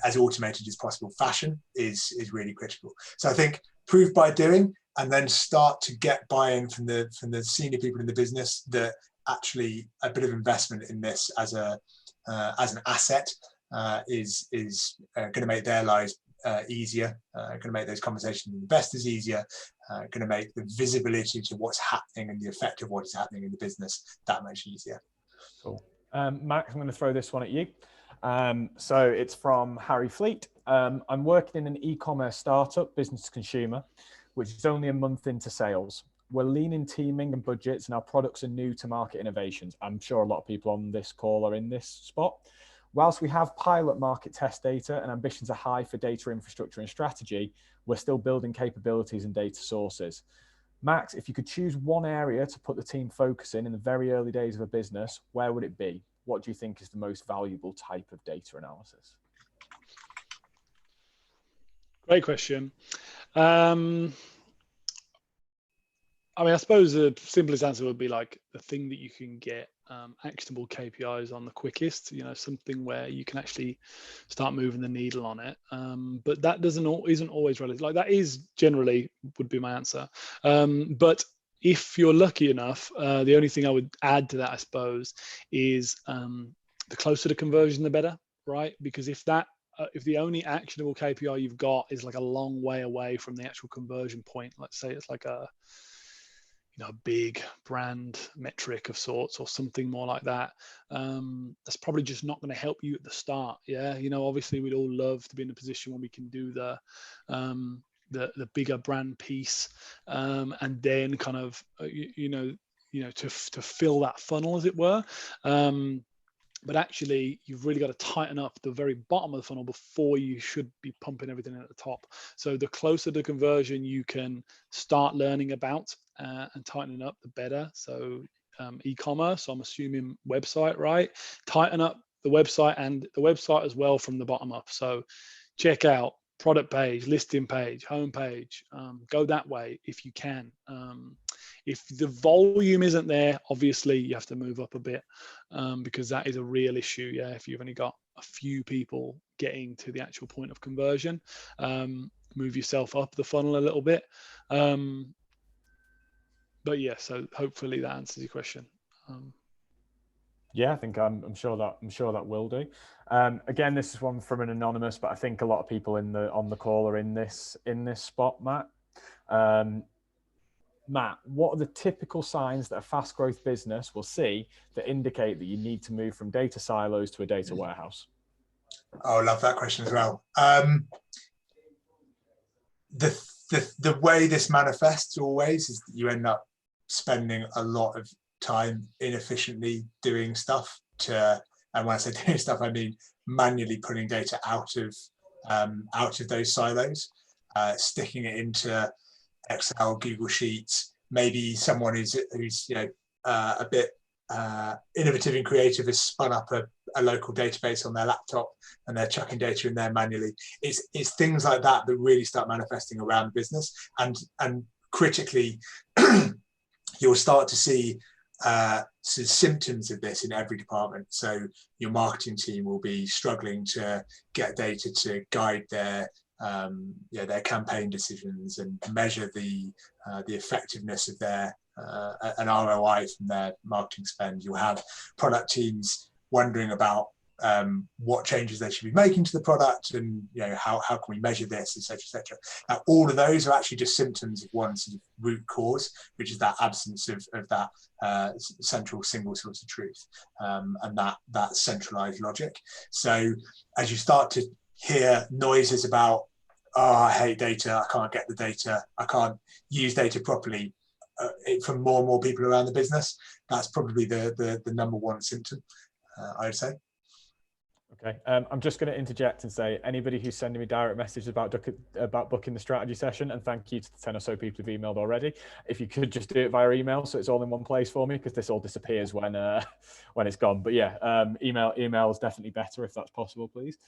as automated as possible fashion is really critical. So I think prove by doing, and then start to get buy-in from the senior people in the business that actually a bit of investment in this as an asset is going to make their lives easier, going to make those conversations with investors easier, going to make the visibility to what's happening and the effect of what is happening in the business that much easier. Cool. Max, I'm going to throw this one at you. So it's from Harry Fleet. I'm working in an e-commerce startup, business to consumer, which is only a month into sales. We're lean in teaming and budgets, and our products are new to market innovations. I'm sure a lot of people on this call are in this spot. Whilst we have pilot market test data and ambitions are high for data infrastructure and strategy, we're still building capabilities and data sources. Max, if you could choose one area to put the team focus in the very early days of a business, where would it be? What do you think is the most valuable type of data analysis? Great question. I mean, I suppose the simplest answer would be like the thing that you can get actionable KPIs on the quickest, you know, something where you can actually start moving the needle on it. But that isn't always relative. Like that is generally would be my answer. But if you're lucky enough, the only thing I would add to that, I suppose, is the closer to conversion, the better, right? Because if the only actionable KPI you've got is like a long way away from the actual conversion point, let's say it's like a a big brand metric of sorts or something more like that, that's probably just not going to help you at the start. Yeah, obviously we'd all love to be in a position where we can do the bigger brand piece, and then kind of to fill that funnel, as it were. But actually, you've really got to tighten up the very bottom of the funnel before you should be pumping everything at the top. So the closer to conversion you can start learning about and tightening up, the better. So e-commerce, I'm assuming website, right? Tighten up the website, and the website as well from the bottom up. So check out product page, listing page, home page. Go that way if you can. If the volume isn't there, obviously you have to move up a bit, because that is a real issue. Yeah, if you've only got a few people getting to the actual point of conversion, move yourself up the funnel a little bit. But yeah, so hopefully that answers your question. Yeah, I think I'm sure that will do. Again, this is one from an anonymous, but I think a lot of people on the call are in this spot, Matt. Matt, what are the typical signs that a fast growth business will see that indicate that you need to move from data silos to a data warehouse? Oh, I love that question as well. The way this manifests always is that you end up spending a lot of time inefficiently doing stuff and when I say doing stuff, I mean manually pulling data out of those silos, sticking it into Excel, Google Sheets. Maybe someone who's a bit innovative and creative has spun up a local database on their laptop and they're chucking data in there manually. It's things like that that really start manifesting around the business, and critically you'll start to see some symptoms of this in every department. So your marketing team will be struggling to get data to guide their campaign decisions and measure the effectiveness of their an ROI from their marketing spend. You'll have product teams wondering about what changes they should be making to the product, and how can we measure this, etc., etc. Now, all of those are actually just symptoms of one sort of root cause, which is that absence of that central single source of truth, and that centralized logic. So as you start to hear noises about, oh, I hate data, I can't get the data, I can't use data properly, from more and more people around the business, that's probably the number one symptom, I would say. Okay, I'm just going to interject and say, anybody who's sending me direct messages about booking the strategy session, and thank you to the 10 or so people who've emailed already, if you could just do it via email so it's all in one place for me, because this all disappears when it's gone. But yeah, email is definitely better if that's possible, please.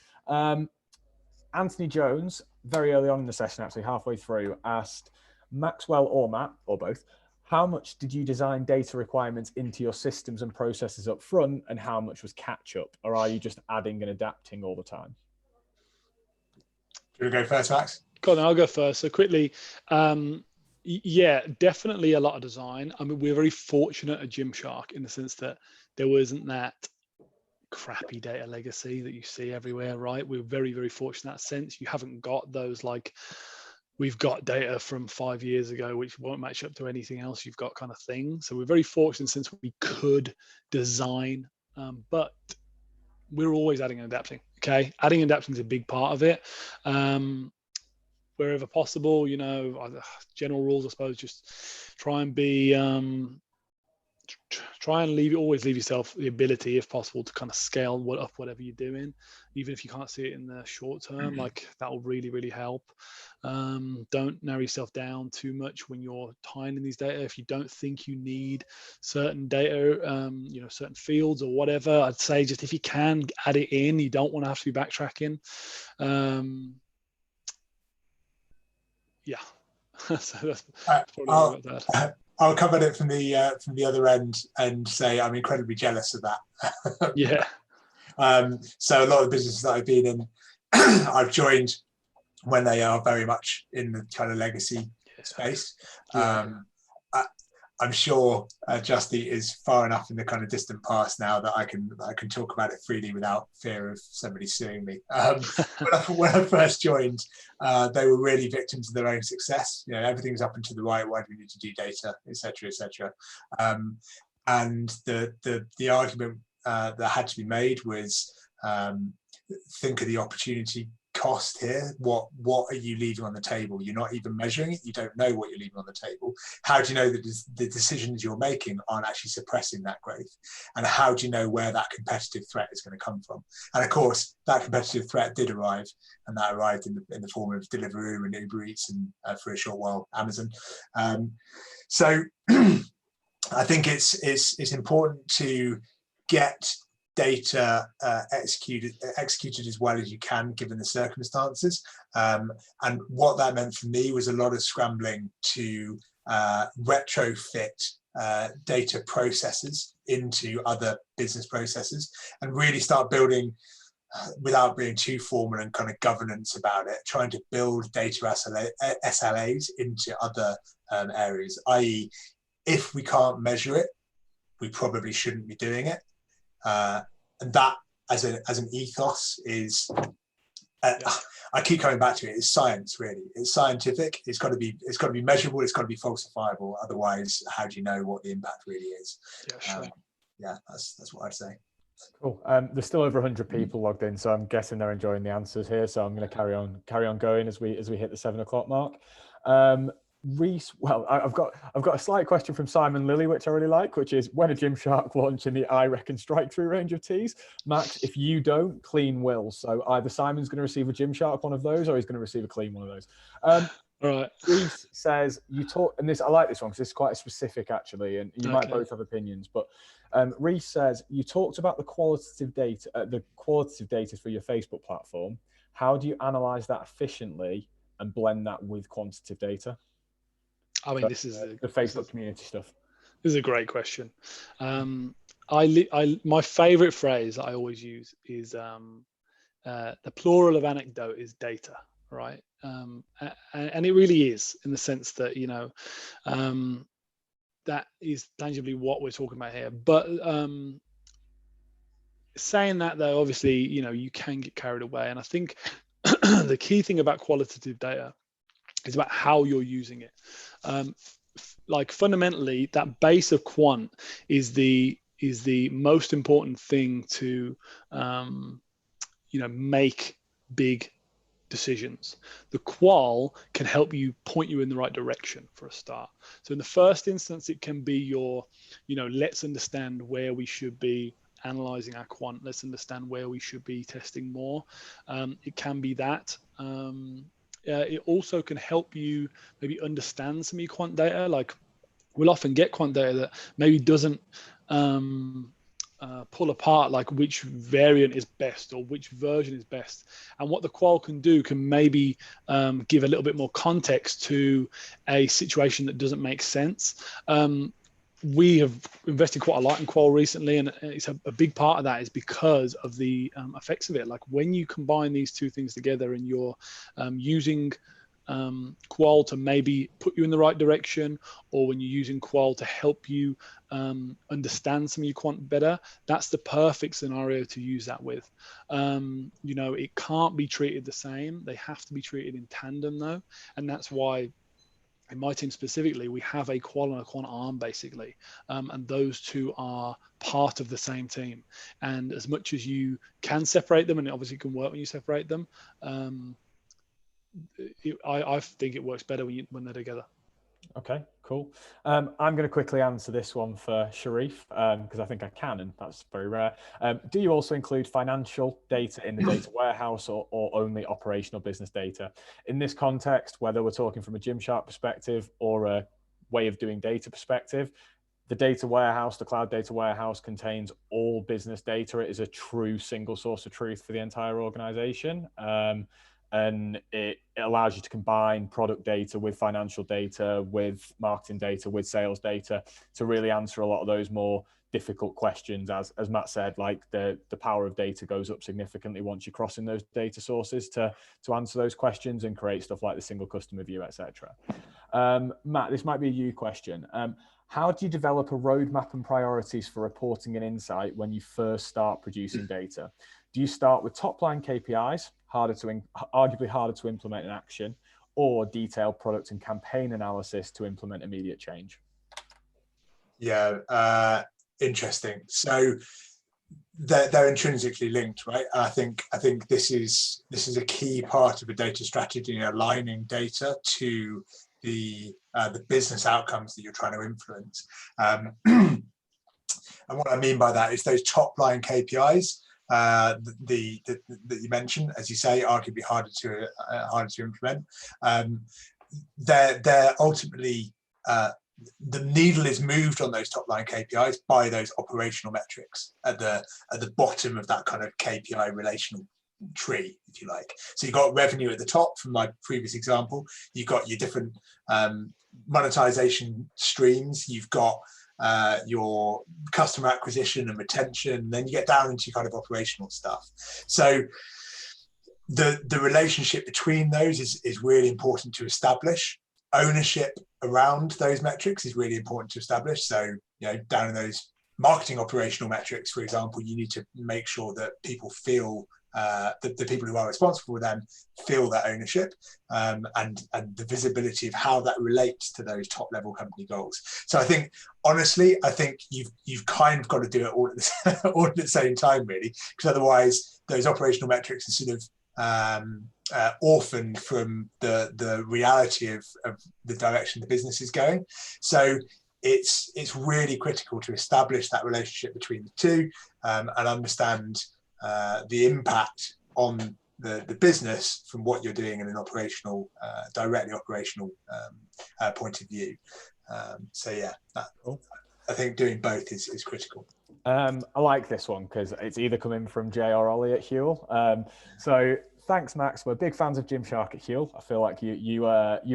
Anthony Jones, very early on in the session, actually halfway through, asked Maxwell or Matt, or both, how much did you design data requirements into your systems and processes up front, and how much was catch up? Or are you just adding and adapting all the time? Do you want to go first, Max? Go on, I'll go first. So quickly, yeah, definitely a lot of design. I mean, we're very fortunate at Gymshark in the sense that there wasn't that crappy data legacy that you see everywhere, right? We're very, very fortunate in that sense. You haven't got those, like, we've got data from 5 years ago which won't match up to anything else you've got, kind of thing. So we're very fortunate since we could design, but we're always adding and adapting. Okay, adding and adapting is a big part of it. Wherever possible, general rules, I suppose, just try and be always leave yourself the ability, if possible, to kind of scale up whatever you're doing, even if you can't see it in the short term. Like, that will really, really help. Don't narrow yourself down too much when you're tying in these data. If you don't think you need certain data, certain fields or whatever, I'd say just, if you can, add it in. You don't want to have to be backtracking. Yeah. So that's probably what that. I'll come at it from the other end and say I'm incredibly jealous of that. Yeah. So a lot of the businesses that I've been in, I've joined when they are very much in the kind of legacy space. I'm sure Justy is far enough in the kind of distant past now that I can talk about it freely without fear of somebody suing me. When I first joined, they were really victims of their own success. You know, everything's up and to the right. Why do we need to do data, etc., etc. And the argument that had to be made was, think of the opportunity cost here. What are you leaving on the table? You're not even measuring it. You don't know what you're leaving on the table. How do you know that the decisions you're making aren't actually suppressing that growth? And how do you know where that competitive threat is going to come from? And of course, that competitive threat did arrive, and that arrived in the form of Deliveroo and Uber Eats, and for a short while Amazon. So I think it's important to get data executed as well as you can given the circumstances, and what that meant for me was a lot of scrambling to retrofit data processes into other business processes and really start building, without being too formal and kind of governance about it, trying to build data SLAs into other areas, i.e. if we can't measure it, we probably shouldn't be doing it. And that, as an ethos, is I keep coming back to it. It's science, really. It's scientific. It's got to be measurable. It's got to be falsifiable. Otherwise, how do you know what the impact really is? Yeah, sure. Yeah, that's what I'd say. Cool. There's still over 100 people logged in, so I'm guessing they're enjoying the answers here. So I'm going to carry on going as we hit the 7 o'clock mark. Reese, well, I've got a slight question from Simon Lilly, which I really like, which is, when a Gymshark launching the I reckon strike through range of teas? Max, if you don't, Kleene will. So either Simon's going to receive a Gymshark one of those, or he's going to receive a Kleene one of those. All right. Reese says, you talk, and this, I like this one because it's quite specific actually, and you might both have opinions, but Reese says, you talked about the qualitative data for your Facebook platform. How do you analyze that efficiently and blend that with quantitative data? I mean, this is the Facebook community stuff. This is a great question. My favorite phrase I always use is the plural of anecdote is data, right? And it really is, in the sense that, you know, that is tangibly what we're talking about here. But saying that, though, obviously, you know, you can get carried away. And I think the key thing about qualitative data is about how you're using it. Like fundamentally, that base of quant is the most important thing to you know, make big decisions. The qual can help you point you in the right direction for a start. So in the first instance, it can be your, you know, let's understand where we should be analyzing our quant. Let's understand where we should be testing more. It can be that. It also can help you maybe understand some of your quant data. Like, we'll often get quant data that maybe doesn't pull apart like which variant is best or which version is best. And what the qual can do can maybe give a little bit more context to a situation that doesn't make sense. We have invested quite a lot in qual recently, and it's a big part of that is because of the effects of it. Like, when you combine these two things together and you're using qual to maybe put you in the right direction, or when you're using qual to help you understand some of your quant better, that's the perfect scenario to use that with. You know, it can't be treated the same. They have to be treated in tandem, though, and that's why in my team specifically, we have a qual and a quant arm, basically, and those two are part of the same team. And as much as you can separate them, and it obviously can work when you separate them, I think it works better when they're together. Okay, cool. I'm going to quickly answer this one for Sharif, because I think I can, and that's very rare. Do you also include financial data in the data warehouse, or only operational business data? In this context, whether we're talking from a Gymshark perspective or a way of doing data perspective, the data warehouse, the cloud data warehouse, contains all business data. It is a true single source of truth for the entire organization. And it allows you to combine product data with financial data, with marketing data, with sales data, to really answer a lot of those more difficult questions. As Matt said, like the power of data goes up significantly once you're crossing those data sources to answer those questions and create stuff like the single customer view, etc. Matt, this might be a you question. How do you develop a roadmap and priorities for reporting and insight when you first start producing data? Do you start with top-line KPIs, arguably harder to implement in action, or detailed product and campaign analysis to implement immediate change? Yeah, interesting. So they're intrinsically linked, right? I think this is a key part of a data strategy, aligning data to the business outcomes that you're trying to influence. And what I mean by that is those top line KPIs that you mentioned, as you say, arguably harder to implement. They're ultimately the needle is moved on those top line KPIs by those operational metrics at the bottom of that kind of KPI relational tree, if you like. So you've got revenue at the top from my previous example. You've got your different monetization streams. You've got your customer acquisition and retention. Then you get down into kind of operational stuff. So the relationship between those is really important to establish. Ownership around those metrics is really important to establish. So, down in those marketing operational metrics, for example, you need to make sure that people feel that the people who are responsible for them feel that ownership, and the visibility of how that relates to those top level company goals. So I think, honestly, you've kind of got to do it all at the same time, really, because otherwise those operational metrics are sort of orphaned from the reality of the direction the business is going. So it's really critical to establish that relationship between the two, and understand the impact on the business from what you're doing in an operational, directly operational point of view. So yeah, I think doing both is critical. I like this one because it's either coming from Jay or Ollie at Huel. So thanks, Max. We're big fans of Gymshark at Huel. I feel like you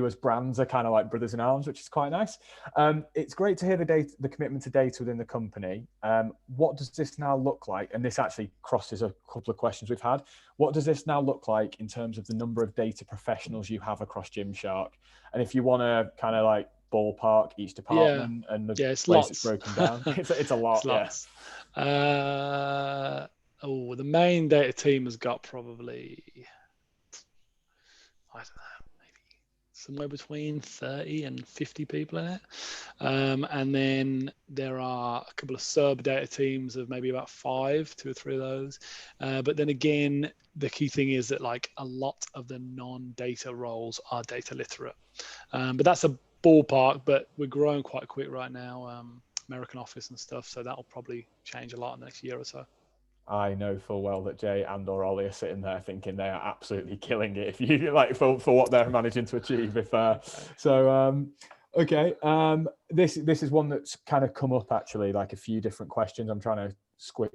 as brands are kind of like brothers in arms, which is quite nice. It's great to hear the commitment to data within the company. What does this now look like? And this actually crosses a couple of questions we've had. What does this now look like in terms of the number of data professionals you have across Gymshark? And if you want to kind of like ballpark each department and the it's place lots. it's broken down, it's a lot. It's lots. The main data team has got probably, I don't know, maybe somewhere between 30 and 50 people in it. And then there are a couple of sub data teams of maybe about 2 or 3 of those. But then again, the key thing is that like a lot of the non-data roles are data literate. But that's a ballpark, but we're growing quite quick right now, American office and stuff. So that'll probably change a lot in the next year or so. I know full well that Jay and or Ollie are sitting there thinking they are absolutely killing it if you like for what they're managing to achieve. This is one that's kind of come up actually, like a few different questions. I'm trying to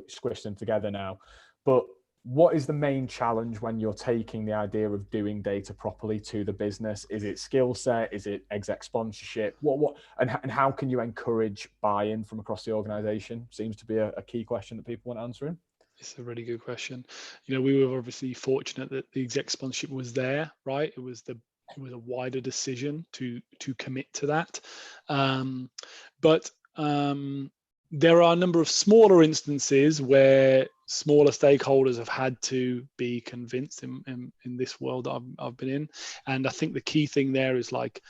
squish them together now. But what is the main challenge when you're taking the idea of doing data properly to the business? Is it skill set? Is it exec sponsorship? And how can you encourage buy-in from across the organization? Seems to be a key question that people want answering. It's a really good question. We were obviously fortunate that the exec sponsorship was there, right? It was a wider decision to commit to that. But there are a number of smaller instances where smaller stakeholders have had to be convinced in this world that I've been in. And I think the key thing there is like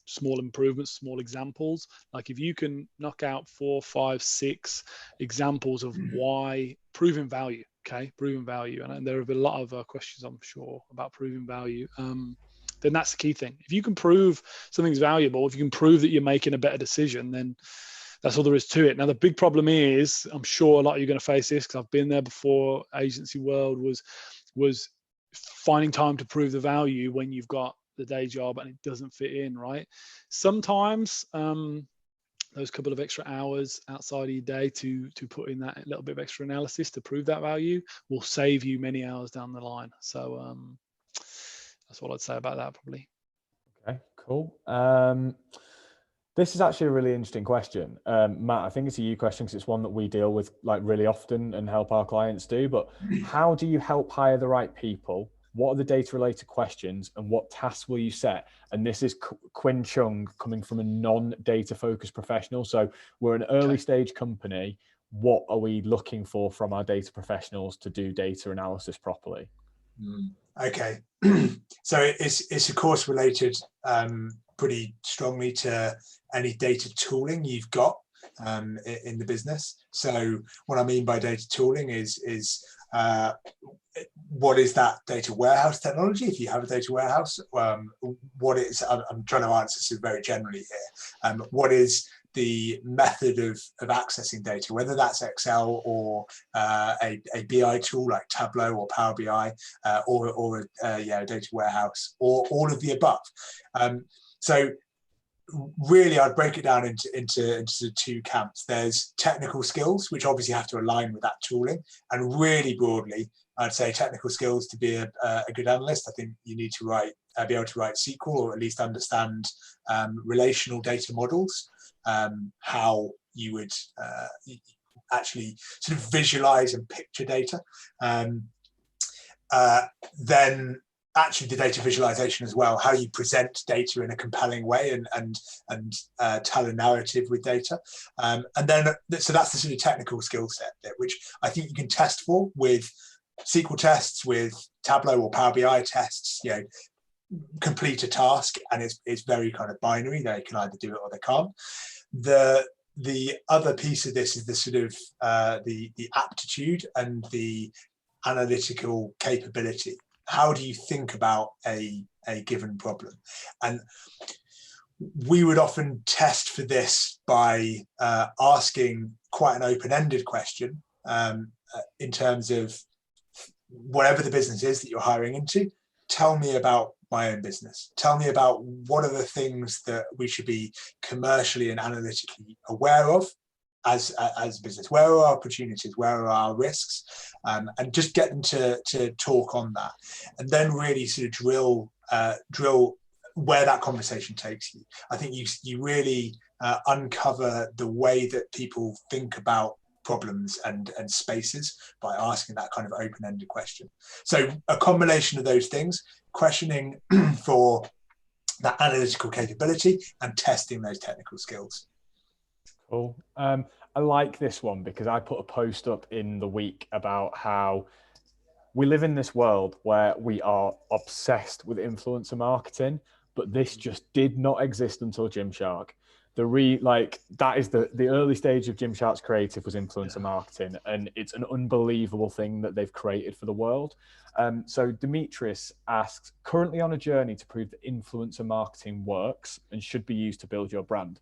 small improvements, small examples. Like if you can knock out 4, 5, 6 examples of why proving value, proving value. And there have been a lot of questions, I'm sure, about proving value. Then that's the key thing. If you can prove something's valuable, if you can prove that you're making a better decision, then that's all there is to it. Now, the big problem is, I'm sure a lot of you are going to face this because I've been there before, agency world, was finding time to prove the value when you've got the day job and it doesn't fit in, right? Sometimes those couple of extra hours outside of your day to put in that little bit of extra analysis to prove that value will save you many hours down the line. So that's what I'd say about that probably. Okay, cool. This is actually a really interesting question. Matt, I think it's a you question because it's one that we deal with like really often and help our clients do. But how do you help hire the right people what are the data related questions and what tasks will you set? And this is Quinn Chung coming from a non-data focused professional. So we're an early stage company. What are we looking for from our data professionals to do data analysis properly? Okay. So it's of course related pretty strongly to any data tooling you've got in the business. So what I mean by data tooling is what is that data warehouse technology? If you have a data warehouse, what is, I'm trying to answer this very generally here. What is the method of accessing data, whether that's Excel or a BI tool like Tableau or Power BI, or a data warehouse, or all of the above. So really, I'd break it down into two camps. There's technical skills, which obviously have to align with that tooling, and really broadly, I'd say technical skills to be a good analyst. I think you need to be able to write SQL, or at least understand relational data models, how you would actually sort of visualize and picture data. Then actually the data visualization as well, how you present data in a compelling way and tell a narrative with data. And then, so that's the sort of technical skill set bit, which I think you can test for with SQL tests, with Tableau or Power BI tests. You know, complete a task, and it's very kind of binary. They can either do it or they can't. The other piece of this is the sort of the aptitude and the analytical capability. How do you think about a given problem? And we would often test for this by asking quite an open-ended question in terms of whatever the business is that you're hiring into. Tell me about my own business. Tell me about what are the things that we should be commercially and analytically aware of as a business. Where are our opportunities? Where are our risks? And just get them to talk on that, and then really sort of drill where that conversation takes you. I think you really uncover the way that people think about problems and spaces by asking that kind of open-ended question. So a combination of those things, questioning for that analytical capability and testing those technical skills. Cool. I like this one because I put a post up in the week about how we live in this world where we are obsessed with influencer marketing, but this just did not exist until Gymshark. That is the early stage of Gymshark's creative was influencer marketing, and it's an unbelievable thing that they've created for the world. So Demetrius asks, currently on a journey to prove that influencer marketing works and should be used to build your brand.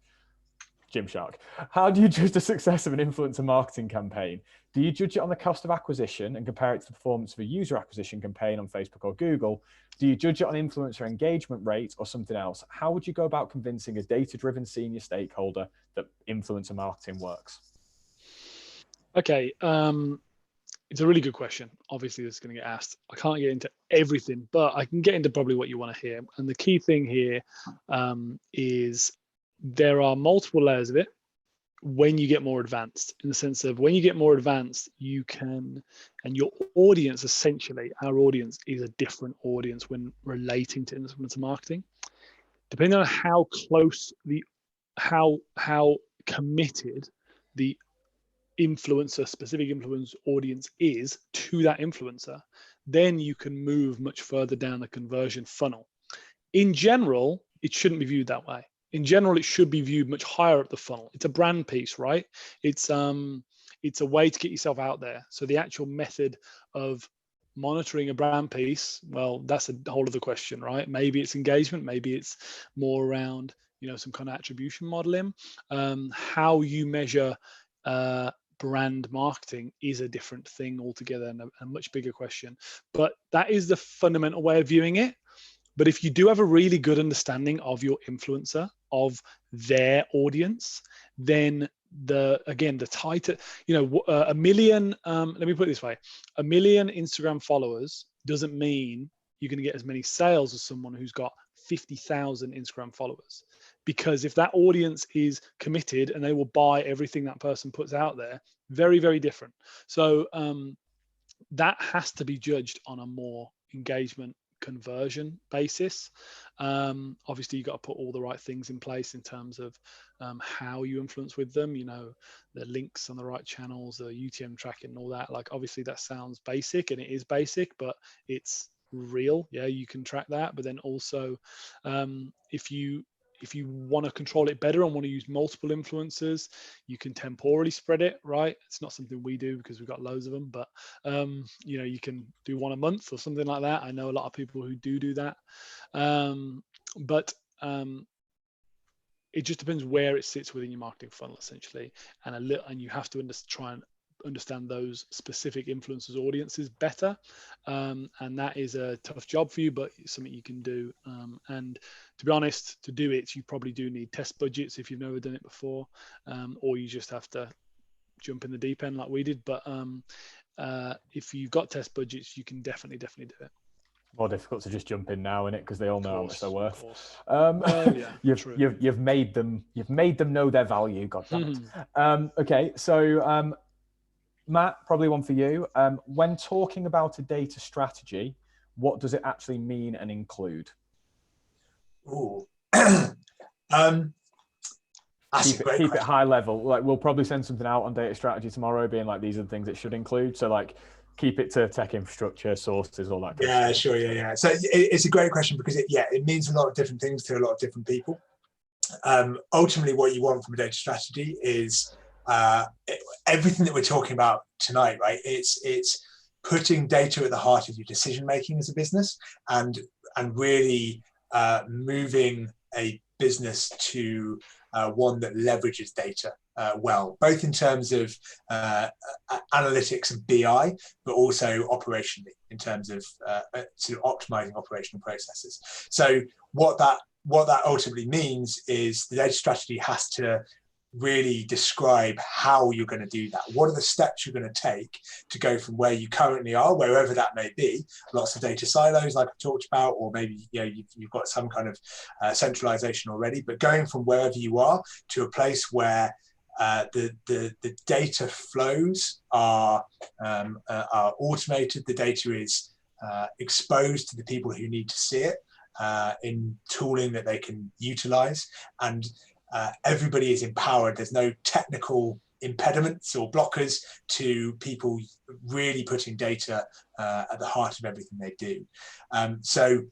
Gymshark, how do you judge the success of an influencer marketing campaign? Do you judge it on the cost of acquisition and compare it to the performance of a user acquisition campaign on Facebook or Google? Do you judge it on influencer engagement rate or something else? How would you go about convincing a data-driven senior stakeholder that influencer marketing works? Okay, it's a really good question. Obviously, this is going to get asked. I can't get into everything, but I can get into probably what you want to hear. And the key thing here is there are multiple layers of it when you get more advanced, in the sense of when you get more advanced, you can, and your audience, essentially, our audience is a different audience when relating to influencer marketing. Depending on how close how committed the specific influencer audience is to that influencer, then you can move much further down the conversion funnel. In general, it shouldn't be viewed that way. In general, it should be viewed much higher up the funnel. It's a brand piece, right? It's a way to get yourself out there. So the actual method of monitoring a brand piece, well, that's a whole other question, right? Maybe it's engagement, maybe it's more around, some kind of attribution modeling. How you measure brand marketing is a different thing altogether, and a much bigger question. But that is the fundamental way of viewing it. But if you do have a really good understanding of your influencer, of their audience, then the tighter, a million, let me put it this way, 1 million Instagram followers doesn't mean you're going to get as many sales as someone who's got 50,000 Instagram followers. Because if that audience is committed and they will buy everything that person puts out there, very, very different. So that has to be judged on a more engagement conversion basis. Obviously you've got to put all the right things in place in terms of how you influence with them, you know, the links on the right channels, the UTM tracking and all that. Like, obviously that sounds basic, and it is basic, but it's real. Yeah, you can track that. But then also if you want to control it better and want to use multiple influencers, you can temporally spread it, right? It's not something we do because we've got loads of them, but you know, you can do one a month or something like that. I know a lot of people who do that. But it just depends where it sits within your marketing funnel, essentially, and you have to try and understand those specific influencers' audiences better, and that is a tough job for you, but it's something you can do. And to be honest, to do it, you probably do need test budgets if you've never done it before, or you just have to jump in the deep end like we did. But if you've got test budgets, you can definitely do it. More difficult to just jump in now, in it, because they all know how much they're worth. Yeah, you've made them know their value. God damn it. Okay, so Matt, probably one for you. When talking about a data strategy, what does it actually mean and include? Ooh. Keep it high level. Like, we'll probably send something out on data strategy tomorrow, being like, these are the things it should include. So like, keep it to tech infrastructure, sources, all that. Yeah, sure. Yeah. So it's a great question, because it means a lot of different things to a lot of different people. Ultimately, what you want from a data strategy is everything that we're talking about tonight, right? It's putting data at the heart of your decision making as a business, and really moving a business to one that leverages data well, both in terms of analytics and BI, but also operationally in terms of sort of optimizing operational processes. So what that ultimately means is the data strategy has to really describe how you're going to do that. What are the steps you're going to take to go from where you currently are, wherever that may be, lots of data silos like I talked about, or maybe you've got some kind of centralization already, but going from wherever you are to a place where the data flows are automated, the data is exposed to the people who need to see it in tooling that they can utilize, and everybody is empowered. There's no technical impediments or blockers to people really putting data at the heart of everything they do. So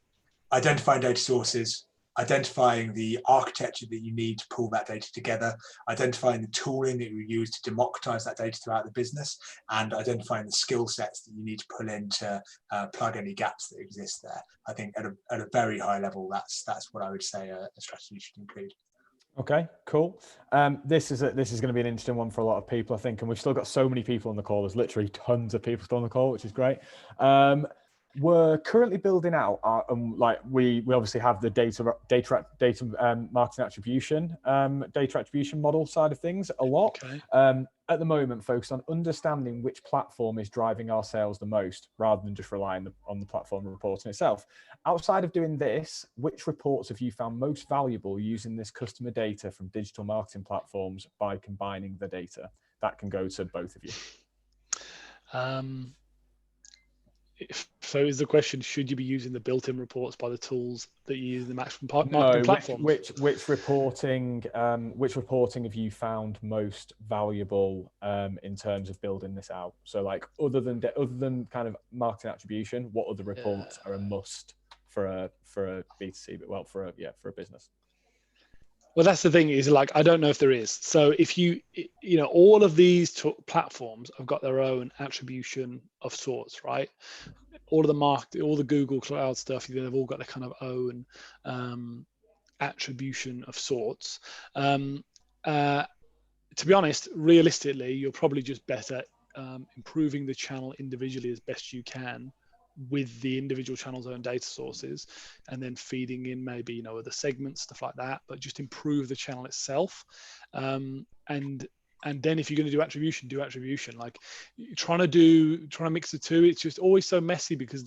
identifying data sources, identifying the architecture that you need to pull that data together, identifying the tooling that you use to democratize that data throughout the business, and identifying the skill sets that you need to pull in to plug any gaps that exist there. I think at a very high level, that's what I would say a strategy should include. Okay, cool. This is going to be an interesting one for a lot of people, I think, and we've still got so many people on the call. There's literally tons of people still on the call, which is great. We're currently building out our, we obviously have the data marketing attribution, data attribution model side of things a lot. Okay. At the moment, focused on understanding which platform is driving our sales the most, rather than just relying on the platform reporting itself. Outside of doing this, which reports have you found most valuable using this customer data from digital marketing platforms by combining the data? That can go to both of you. So is the question, should you be using the built-in reports by the tools that you use in the marketing platforms? Which reporting have you found most valuable in terms of building this out? So like other than kind of marketing attribution, what other reports are a must for a B2C, but well, for a business? Well, that's the thing, is like, I don't know if there is. So if all of these platforms have got their own attribution of sorts, right? All of all the Google Cloud stuff, they've all got their kind of own attribution of sorts. To be honest, realistically, you're probably just better improving the channel individually as best you can with the individual channel's own data sources, and then feeding in maybe other segments, stuff like that, but just improve the channel itself. And then if you're going to do attribution. Like, trying to mix the two, it's just always so messy, because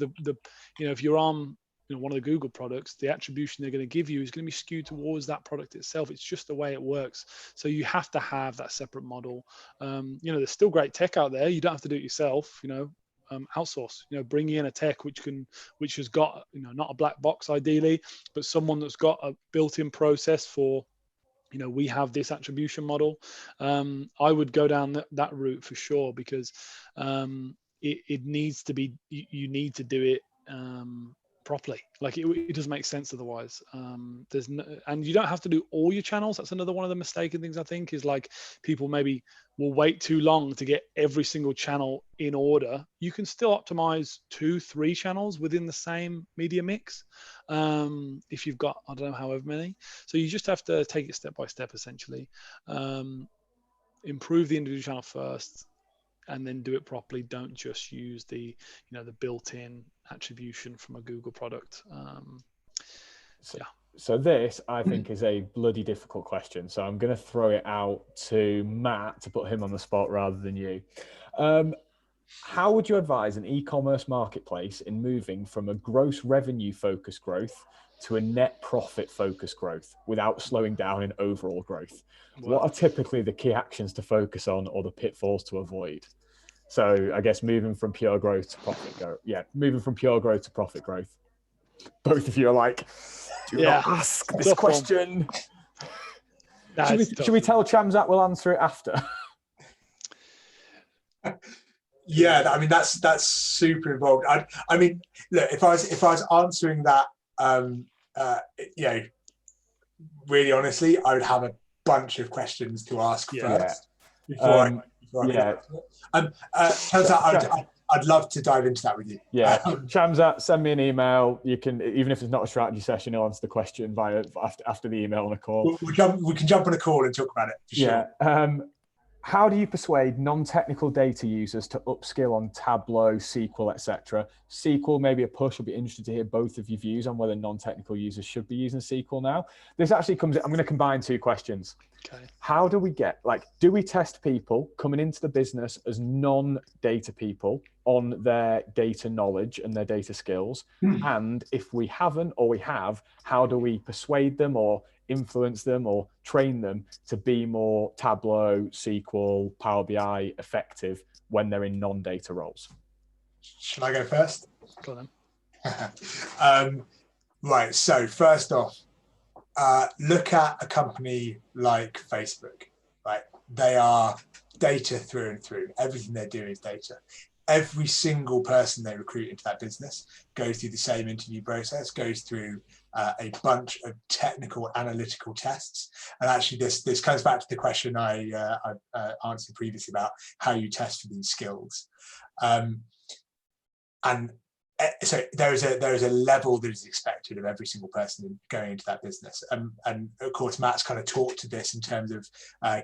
if you're on one of the Google products, the attribution they're going to give you is going to be skewed towards that product itself. It's just the way it works. So you have to have that separate model. There's still great tech out there. You don't have to do it yourself. outsource. Bringing in a tech which has got not a black box ideally, but someone that's got a built-in process for we have this attribution model. I would go down that route for sure, because it needs to be, you need to do it properly. Like it doesn't make sense otherwise. There's no, and you don't have to do all your channels. That's another one of the mistaken things, I think, is like people maybe will wait too long to get every single channel in order. You can still optimize 2-3 channels within the same media mix, if you've got, I don't know, however many. So you just have to take it step by step, essentially. Improve the individual channel first, and then do it properly. Don't just use the the built-in attribution from a Google product. So this, I think, is a bloody difficult question. So I'm going to throw it out to Matt to put him on the spot rather than you. How would you advise an e-commerce marketplace in moving from a gross revenue focused growth to a net profit focused growth without slowing down in overall growth? Well, what are typically the key actions to focus on or the pitfalls to avoid? So I guess moving from pure growth to profit growth. Yeah, moving from pure growth to profit growth. Both of you are like, do not ask this question. Should we tell Chamzat we'll answer it after? Yeah, I mean that's super involved. I mean, look, if I was answering that, really honestly, I would have a bunch of questions to ask first before I'd love to dive into that with you. Yeah, Chamzat, send me an email. You can, even if it's not a strategy session, I'll answer the question after the email on a call. We can jump on a call and talk about it. For sure. How do you persuade non-technical data users to upskill on Tableau, SQL, etc.? SQL, maybe a push. I'll be interested to hear both of your views on whether non-technical users should be using SQL now. This actually comes, I'm going to combine 2 questions. Okay. How do we get, do we test people coming into the business as non-data people on their data knowledge and their data skills? And if we haven't, or we have, how do we persuade them or influence them or train them to be more Tableau, SQL, Power BI effective when they're in non-data roles? Shall I go first? Go on. Right, so first off, look at a company like Facebook, right? They are data through and through. Everything they do is data. Every single person they recruit into that business goes through the same interview process, goes through a bunch of technical analytical tests. And actually this comes back to the question I answered previously about how you test for these skills. So there is a level that is expected of every single person going into that business. And of course, Matt's kind of talked to this in terms of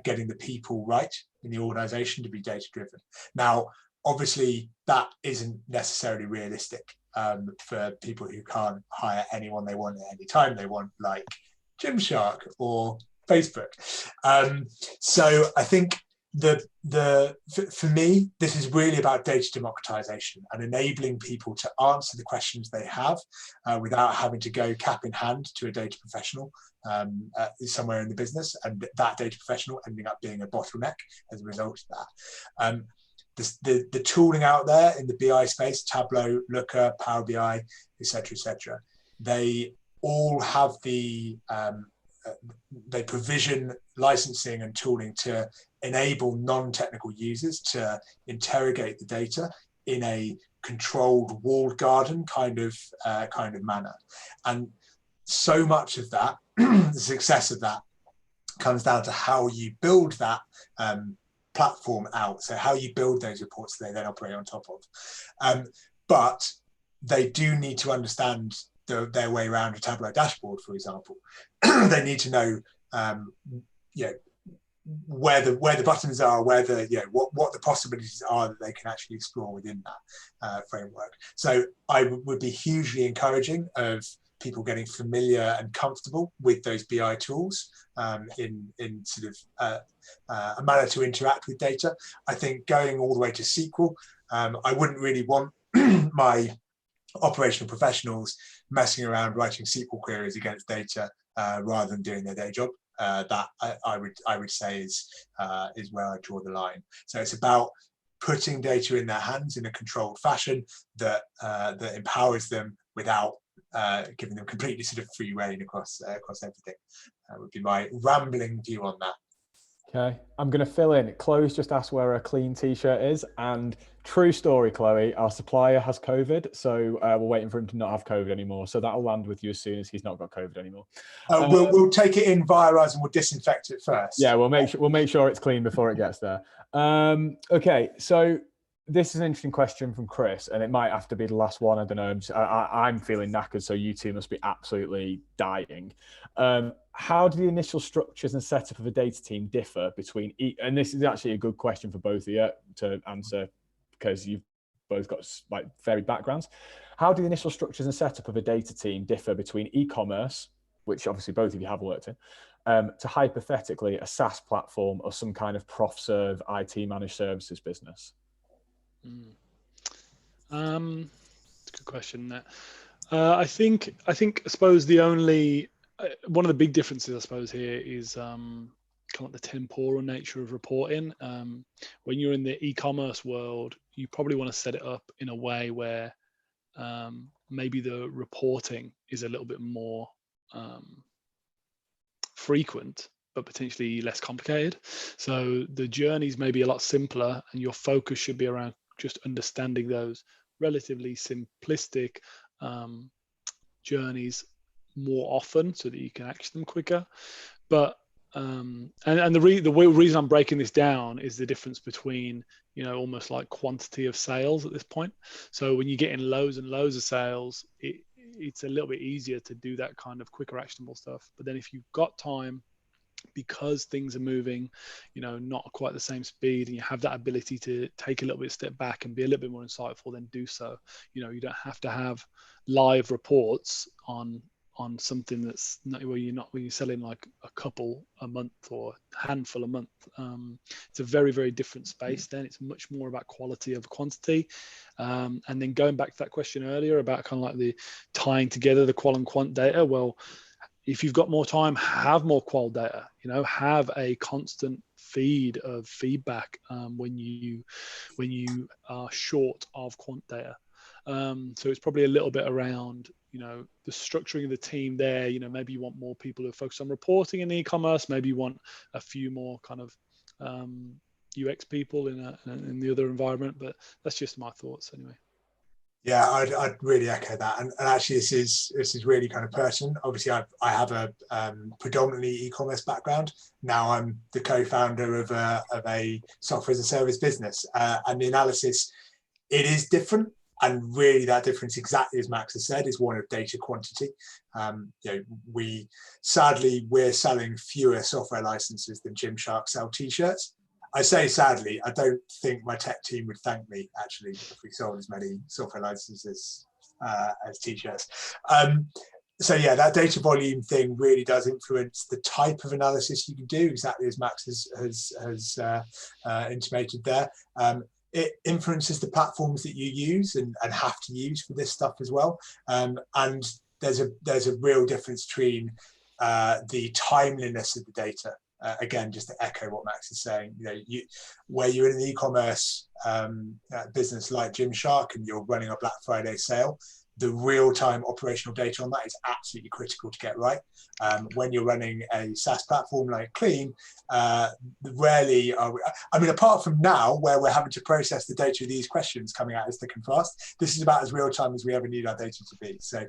getting the people right in the organization to be data driven. Now, obviously, that isn't necessarily realistic for people who can't hire anyone they want at any time they want, like Gymshark or Facebook. So I think for me, this is really about data democratization and enabling people to answer the questions they have without having to go cap in hand to a data professional somewhere in the business, and that data professional ending up being a bottleneck as a result of that. The tooling out there in the BI space, Tableau, Looker, Power BI, etc., they all have they provision licensing and tooling to enable non-technical users to interrogate the data in a controlled walled garden kind of manner. And so much of that, the success of that, comes down to how you build that platform out. So how you build those reports that they then operate on top of. But they do need to understand their way around a Tableau dashboard, for example. They need to know, where the buttons are, what the possibilities are that they can actually explore within that framework. So I would be hugely encouraging of people getting familiar and comfortable with those BI tools in sort of a manner to interact with data. I think going all the way to SQL, I wouldn't really want my operational professionals messing around writing SQL queries against data rather than doing their day job. That I would say is where I draw the line. So it's about putting data in their hands in a controlled fashion that empowers them without giving them completely sort of free reign across everything. That would be my rambling view on that. Okay, I'm going to fill in. Chloe's just asked where a Kleene t-shirt is, and true story, Chloe, our supplier has COVID, so we're waiting for him to not have COVID anymore. So that'll land with you as soon as he's not got COVID anymore. We'll take it in via us and we'll disinfect it first. Yeah, we'll make sure it's clean before it gets there. Okay, so this is an interesting question from Chris, and it might have to be the last one. I don't know. I'm feeling knackered, so you two must be absolutely dying. How do the initial structures and setup of a data team differ between and this is actually a good question for both of you to answer, because you've both got like varied backgrounds. How do the initial structures and setup of a data team differ between e-commerce, which obviously both of you have worked in, to hypothetically a SaaS platform or some kind of prof-serve IT managed services business? That's a good question. I suppose the only one of the big differences, I suppose, here is kind of the temporal nature of reporting. When you're in the e-commerce world, you probably want to set it up in a way where maybe the reporting is a little bit more frequent, but potentially less complicated. So the journeys may be a lot simpler, and your focus should be around just understanding those relatively simplistic journeys more often, so that you can action them quicker. But and the reason I'm breaking this down is the difference between, you know, almost like quantity of sales at this point. So when you get in loads and loads of sales, it's a little bit easier to do that kind of quicker actionable stuff. But then if you've got time, because things are moving, you know, not quite the same speed, and you have that ability to take a little bit step back and be a little bit more insightful, then do so. You know, you don't have to have live reports on something that's not where you're selling like a couple a month or a handful a month. It's a very, very different space. Then it's much more about quality over quantity. And then going back to that question earlier about kind of like the tying together the qual and quant data, well, if you've got more time, have more qual data, you know, have a constant feed of feedback when you are short of quant data. So it's probably a little bit around, you know, the structuring of the team there. You know, maybe you want more people who focus on reporting in e-commerce. Maybe you want a few more kind of UX people in the other environment. But that's just my thoughts anyway. Yeah, I'd really echo that, and actually this is really kind of pertinent. Obviously, I have a predominantly e-commerce background. Now I'm the co-founder of a software as a service business, and the analysis, it is different, and really that difference, exactly as Max has said, is one of data quantity. You know, we're selling fewer software licenses than Gymshark sell t-shirts. I say sadly, I don't think my tech team would thank me actually if we sold as many software licenses as t-shirts. So yeah, that data volume thing really does influence the type of analysis you can do, exactly as Max has intimated there. It influences the platforms that you use and have to use for this stuff as well. And there's a real difference between the timeliness of the data. Again, just to echo what Max is saying, you know, where you're in an e-commerce business like Gymshark and you're running a Black Friday sale, the real-time operational data on that is absolutely critical to get right. When you're running a SaaS platform like Kleene, rarely are we, I mean, apart from now where we're having to process the data of these questions coming out as thick and fast, this is about as real-time as we ever need our data to be. So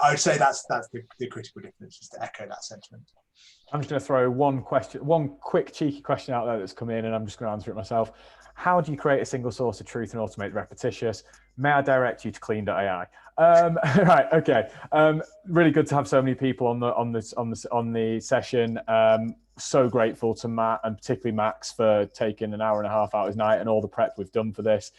I would say that's the critical difference, just to echo that sentiment. I'm just going to throw one quick cheeky question out there that's come in, and I'm just going to answer it myself. How do you create a single source of truth and automate repetitious? May I direct you to kleene.ai? Right, okay. Really good to have so many people on the session. So grateful to Matt and particularly Max for taking an hour and a half out of his night and all the prep we've done for this.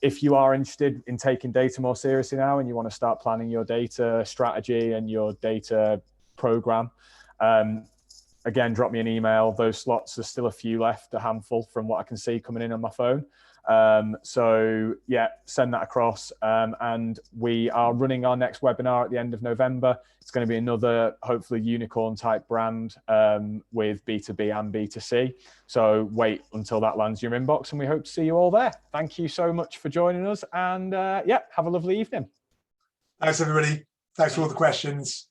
If you are interested in taking data more seriously now and you want to start planning your data strategy and your data program, again, drop me an email. Those slots, there's still a few left, a handful from what I can see coming in on my phone. So yeah, send that across. And we are running our next webinar at the end of November. It's going to be another, hopefully, unicorn type brand with B2B and B2C. So wait until that lands in your inbox, and we hope to see you all there. Thank you so much for joining us, and yeah, have a lovely evening. Thanks, everybody. Thanks for all the questions.